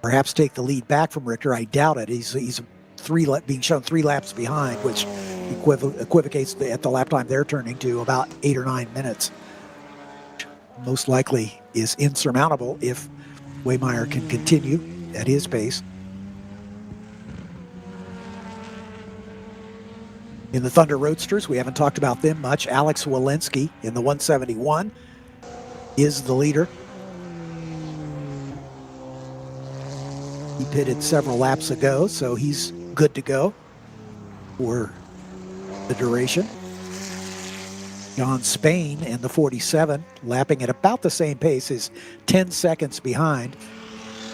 perhaps take the lead back from Richter. I doubt it. He's being shown 3 laps behind, which equivocates at the lap time they're turning to about 8 or 9 minutes. Most likely is insurmountable if Waymeyer can continue at his pace. In the Thunder Roadsters, we haven't talked about them much. Alex Walensky in the 171 is the leader. He pitted several laps ago, so he's good to go for the duration. John Spain in the 47, lapping at about the same pace, is 10 seconds behind.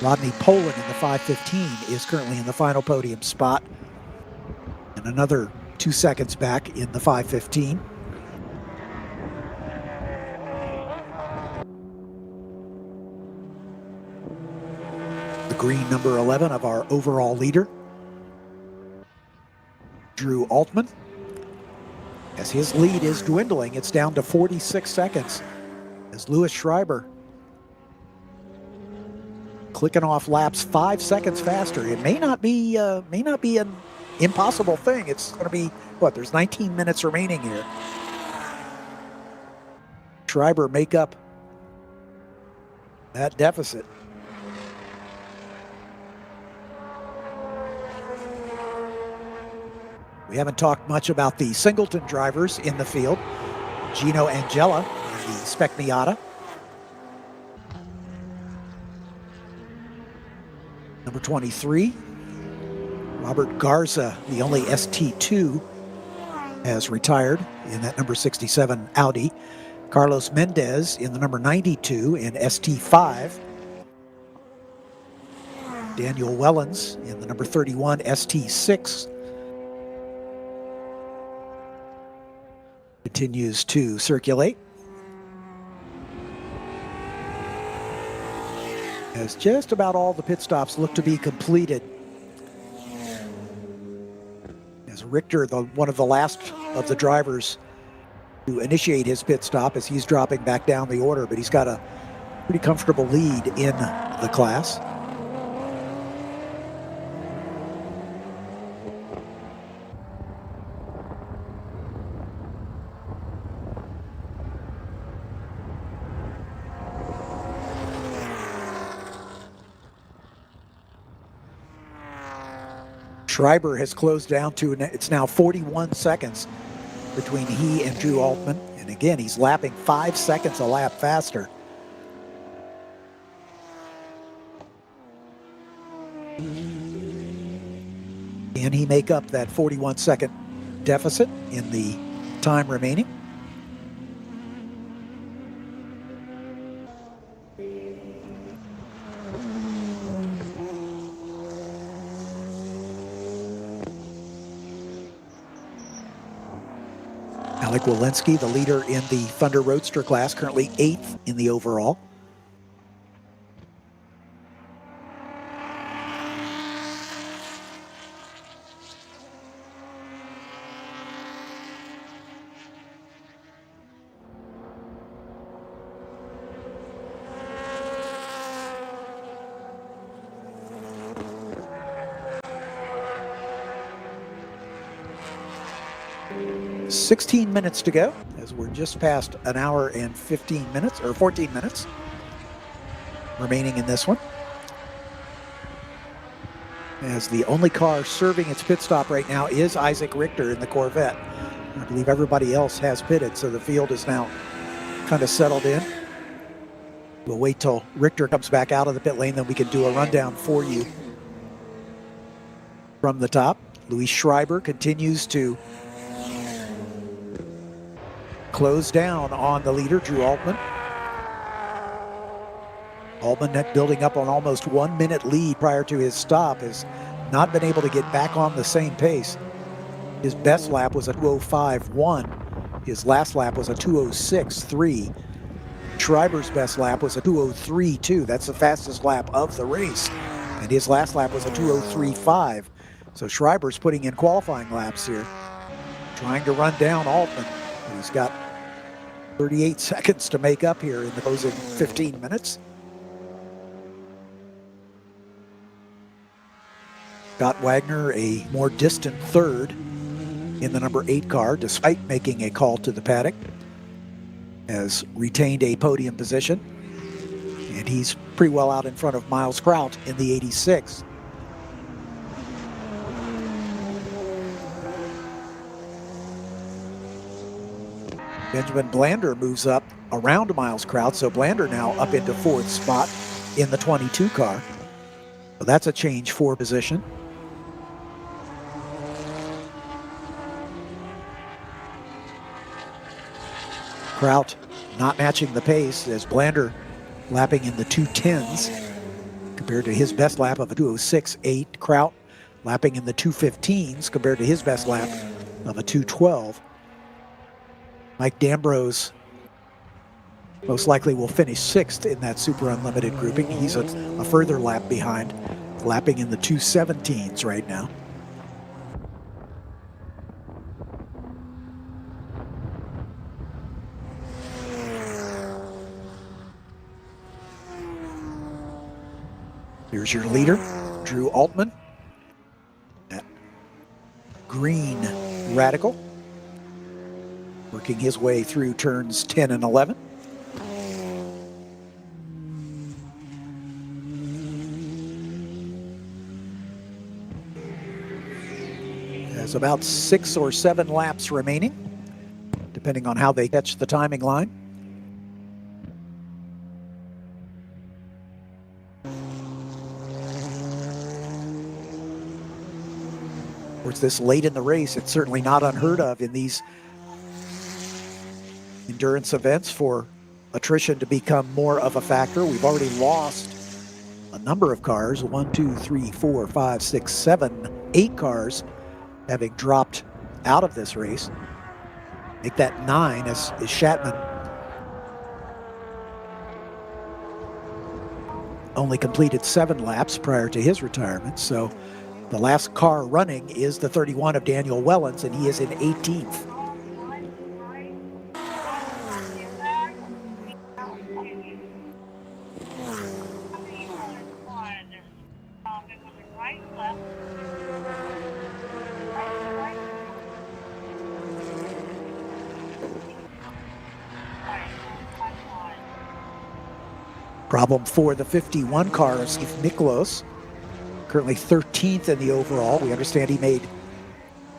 Rodney Poland in the 5:15 is currently in the final podium spot, and another 2 seconds back in the 5:15. The green number 11 of our overall leader, Drew Altman. As his lead is dwindling, it's down to 46 seconds as Louis Schreiber clicking off laps 5 seconds faster. It may not be an impossible thing. It's going to be, what, there's 19 minutes remaining here. Schreiber make up that deficit. We haven't talked much about the Singleton drivers in the field. Gino Angela in the Spec Miata. Number 23, Robert Garza, the only ST2, has retired in that number 67 Audi. Carlos Mendez in the number 92 in ST5. Daniel Wellens in the number 31 ST6. Continues to circulate. As just about all the pit stops look to be completed. As Richter, one of the last of the drivers to initiate his pit stop, as he's dropping back down the order, but he's got a pretty comfortable lead in the class. Schreiber has closed down to, it's now 41 seconds between he and Drew Altman. And again, he's lapping 5 seconds a lap faster. Can he make up that 41-second deficit in the time remaining? Alec Walensky, the leader in the Thunder Roadster class, currently 8th in the overall. $16 minutes to go, as we're just past an hour and 15 minutes, or 14 minutes remaining in this one. As the only car serving its pit stop right now is Isaac Richter in the Corvette. I believe everybody else has pitted, so the field is now kind of settled in. We'll wait till Richter comes back out of the pit lane, then we can do a rundown for you from the top. Louis Schreiber continues to close down on the leader, Drew Altman. Altman, building up on almost 1 minute lead prior to his stop, has not been able to get back on the same pace. His best lap was a 2:05.1. His last lap was a 2:06.3. Schreiber's best lap was a 2:03.2. That's the fastest lap of the race. And his last lap was a 2:03.5. So Schreiber's putting in qualifying laps here, trying to run down Altman. He's got 38 seconds to make up here in the closing 15 minutes. Scott Wagner, a more distant third in the number 8 car, despite making a call to the paddock, has retained a podium position. And he's pretty well out in front of Miles Kraut in the 86. Benjamin Blander moves up around Miles Kraut, so Blander now up into 4th spot in the 22 car. So that's a change for position. Kraut not matching the pace as Blander lapping in the 2:10s compared to his best lap of a 2:06.8. Kraut lapping in the 2:15s compared to his best lap of a 2:12. Mike D'Ambrose most likely will finish 6th in that Super Unlimited grouping. He's a further lap behind, lapping in the 2:17s right now. Here's your leader, Drew Altman, that green Radical, working his way through turns 10 and 11. There's about 6 or 7 laps remaining, depending on how they catch the timing line. Of course, this late in the race, it's certainly not unheard of in these endurance events for attrition to become more of a factor. We've already lost a number of cars, 1, 2, 3, 4, 5, 6, 7, 8 cars having dropped out of this race. Make that 9 as Shatman only completed 7 laps prior to his retirement. So the last car running is the 31 of Daniel Wellens, and he is in 18th. Problem for the 51 car, Steve Miklos, currently 13th in the overall. We understand he made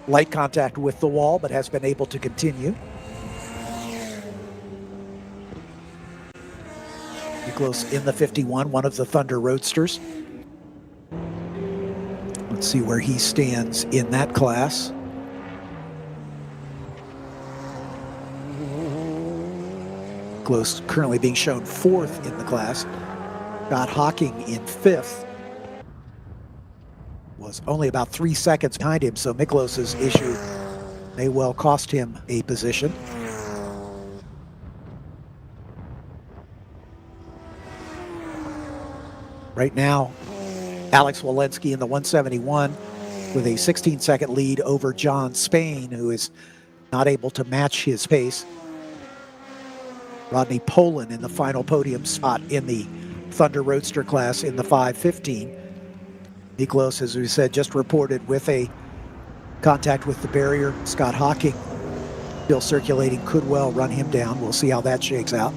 light contact with the wall, but has been able to continue. Miklos in the 51, one of the Thunder Roadsters. Let's see where he stands in that class. Miklos currently being shown 4th in the class. Scott Hocking in 5th. Was only about 3 seconds behind him, so Miklos's issue may well cost him a position. Right now, Alex Walensky in the 171 with a 16-second lead over John Spain, who is not able to match his pace. Rodney Poland in the final podium spot in the Thunder Roadster class in the 5:15. Miklos, as we said, just reported with a contact with the barrier. Scott Hocking still circulating, could well run him down. We'll see how that shakes out.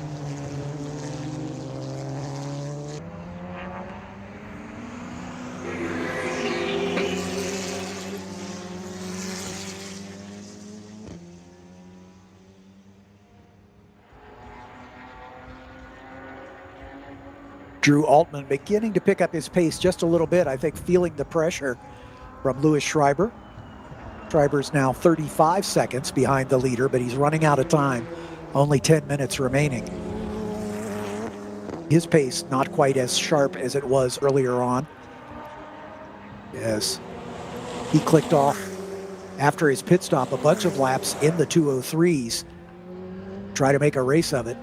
Drew Altman beginning to pick up his pace just a little bit, I think feeling the pressure from Louis Schreiber. Schreiber's now 35 seconds behind the leader, but he's running out of time. Only 10 minutes remaining. His pace not quite as sharp as it was earlier on, as he clicked off after his pit stop a bunch of laps in the 2:03s, try to make a race of it.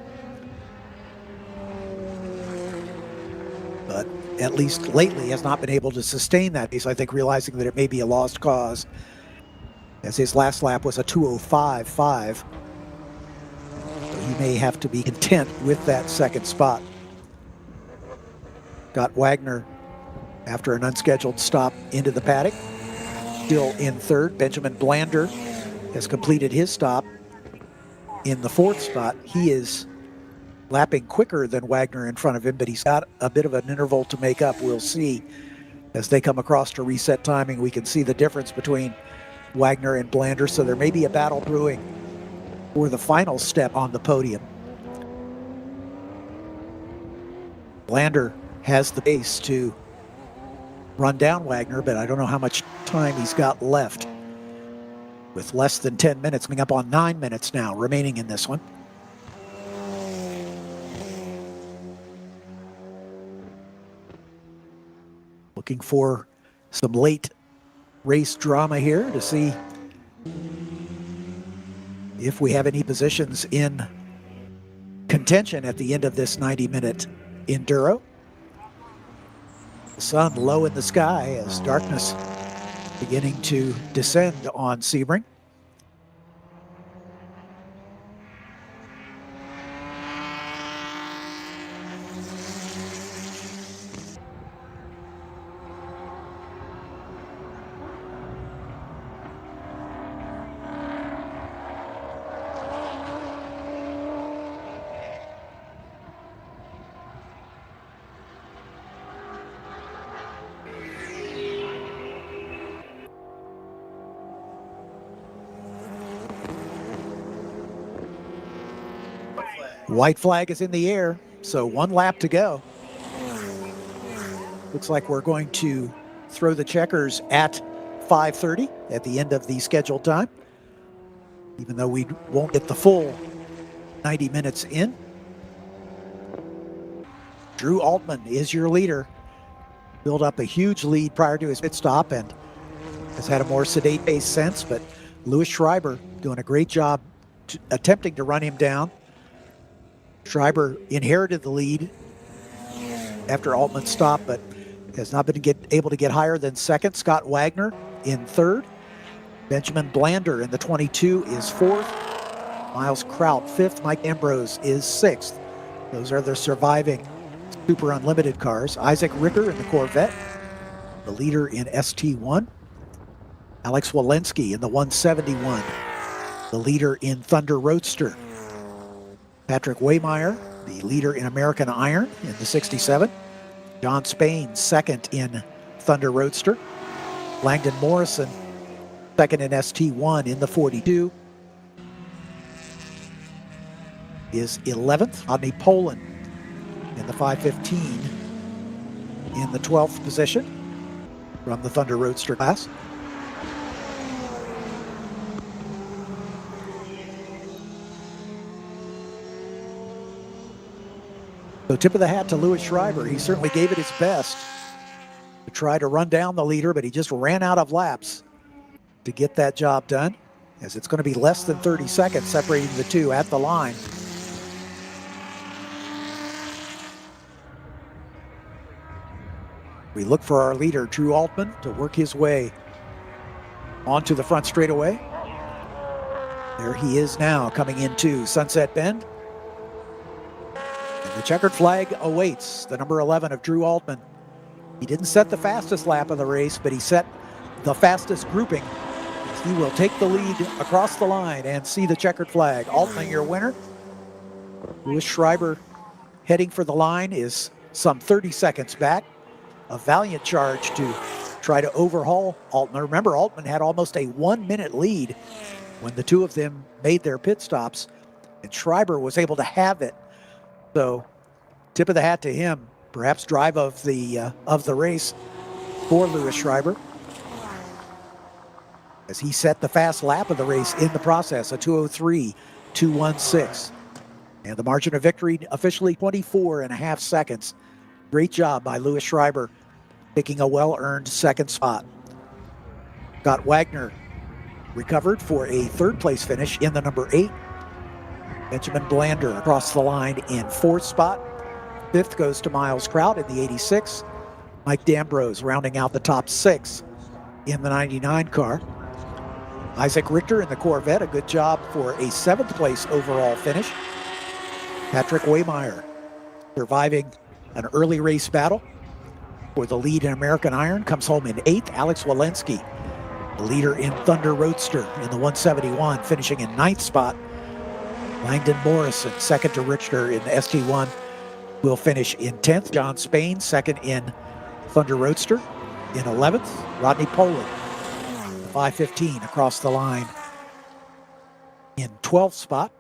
But at least lately has not been able to sustain that pace, I think realizing that it may be a lost cause, as his last lap was a 2:05.5. So he may have to be content with that second spot. Got Wagner, after an unscheduled stop, into the paddock, still in 3rd. Benjamin Blander has completed his stop in the 4th spot. He is lapping quicker than Wagner in front of him, but he's got a bit of an interval to make up. We'll see as they come across to reset timing. We can see the difference between Wagner and Blander, so there may be a battle brewing for the final step on the podium. Blander has the pace to run down Wagner, but I don't know how much time he's got left. With less than 10 minutes, coming up on 9 minutes now remaining in this one. Looking for some late race drama here to see if we have any positions in contention at the end of this 90-minute enduro. The sun low in the sky as darkness beginning to descend on Sebring. White flag is in the air, so 1 lap to go. Looks like we're going to throw the checkers at 5:30 at the end of the scheduled time, even though we won't get the full 90 minutes in. Drew Altman is your leader. Built up a huge lead prior to his pit stop and has had a more sedate pace since, but Louis Schreiber doing a great job attempting to run him down. Schreiber inherited the lead after Altman stopped, but has not been able to get higher than second. Scott Wagner in third. Benjamin Blander in the 22 is fourth. Miles Kraut fifth. Mike Ambrose is sixth. Those are the surviving Super Unlimited cars. Isaac Ricker in the Corvette, the leader in ST1. Alex Walensky in the 171, the leader in Thunder Roadster. Patrick Waymeyer, the leader in American Iron in the 67. John Spain, second in Thunder Roadster. Langdon Morrison, second in ST1 in the 42. Is 11th. Rodney Poland in the 515 in the 12th position from the Thunder Roadster class. So tip of the hat to Louis Schreiber. He certainly gave it his best to try to run down the leader, but he just ran out of laps to get that job done, as it's going to be less than 30 seconds separating the two at the line. We look for our leader, Drew Altman, to work his way onto the front straightaway. There he is now, coming into Sunset Bend. And the checkered flag awaits the number 11 of Drew Altman. He didn't set the fastest lap of the race, but he set the fastest grouping. He will take the lead across the line and see the checkered flag. Altman, your winner. Louis Schreiber heading for the line is some 30 seconds back. A valiant charge to try to overhaul Altman. Remember, Altman had almost a 1-minute lead when the two of them made their pit stops, and Schreiber was able to have it. So, tip of the hat to him. Perhaps drive of the race for Louis Schreiber, as he set the fast lap of the race in the process, a 2:03.216. And the margin of victory officially 24.5 seconds. Great job by Louis Schreiber, taking a well-earned second spot. Scott Wagner recovered for a third-place finish in the number 8. Benjamin Blander across the line in fourth spot. Fifth goes to Miles Kraut in the 86. Mike D'Ambrose rounding out the top 6 in the 99 car. Isaac Richter in the Corvette, a good job for a 7th-place overall finish. Patrick Waymeyer surviving an early race battle for the lead in American Iron, comes home in 8th. Alex Walensky, the leader in Thunder Roadster in the 171, finishing in 9th spot. Langdon Morrison, second to Richter in the ST1, will finish in 10th. John Spain, second in Thunder Roadster in 11th. Rodney Poland, the 515 across the line in 12th spot.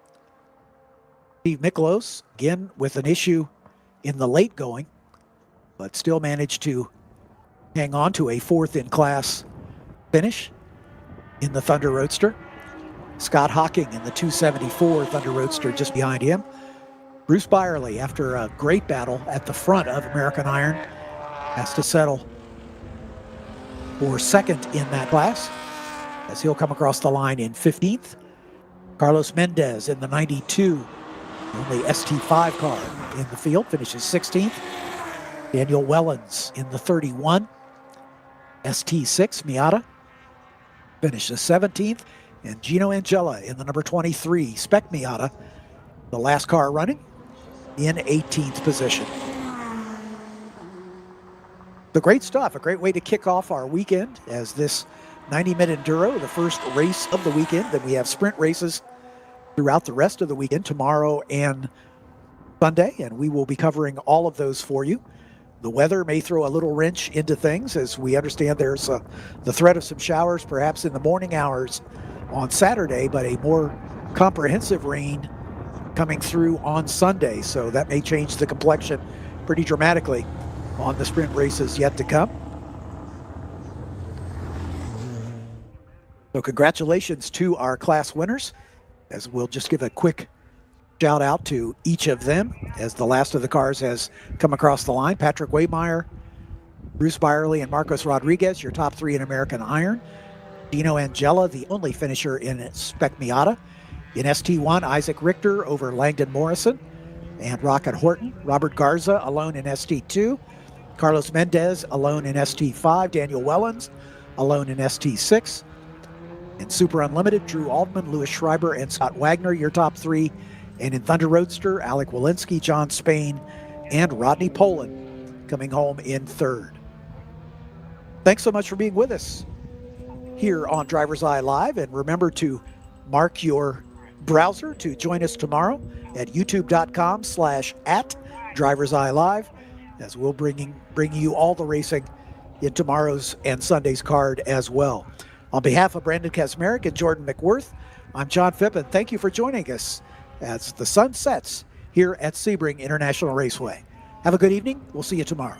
Steve Miklos, again with an issue in the late going, but still managed to hang on to a fourth in class finish in the Thunder Roadster. Scott Hocking in the 274 Thunder Roadster just behind him. Bruce Byerly, after a great battle at the front of American Iron, has to settle for second in that class as he'll come across the line in 15th. Carlos Mendez in the 92, only ST5 car in the field, finishes 16th. Daniel Wellens in the 31, ST6 Miata, finishes 17th. And Gino Angela in the number 23 Spec Miata, the last car running, in 18th position. The great stuff, a great way to kick off our weekend as this 90-minute Enduro, the first race of the weekend. Then we have sprint races throughout the rest of the weekend, tomorrow and Sunday, and we will be covering all of those for you. The weather may throw a little wrench into things, as we understand there's the threat of some showers perhaps in the morning hours on Saturday, but a more comprehensive rain coming through on Sunday. So that may change the complexion pretty dramatically on the sprint races yet to come. So congratulations to our class winners, as we'll just give a quick shout out to each of them as the last of the cars has come across the line. Patrick Waymeyer, Bruce Byerly, and Marcos Rodriguez, your top three in American Iron. Dino Angela, the only finisher in Spec Miata. In ST1, Isaac Richter over Langdon Morrison and Rocket Horton. Robert Garza alone in ST2. Carlos Mendez alone in ST5. Daniel Wellens alone in ST6. In Super Unlimited, Drew Aldman, Louis Schreiber, and Scott Wagner, your top three. And in Thunder Roadster, Alec Walensky, John Spain, and Rodney Poland coming home in third. Thanks so much for being with us here on DriversEye Live, and remember to mark your browser to join us tomorrow at youtube.com/@DriversEye Live, as we'll bring you all the racing in tomorrow's and Sunday's card as well. On behalf of Brandon Kasmerick and Jordan McWirth, I'm John Fippin. Thank you for joining us as the sun sets here at Sebring International Raceway. Have a good evening. We'll see you tomorrow.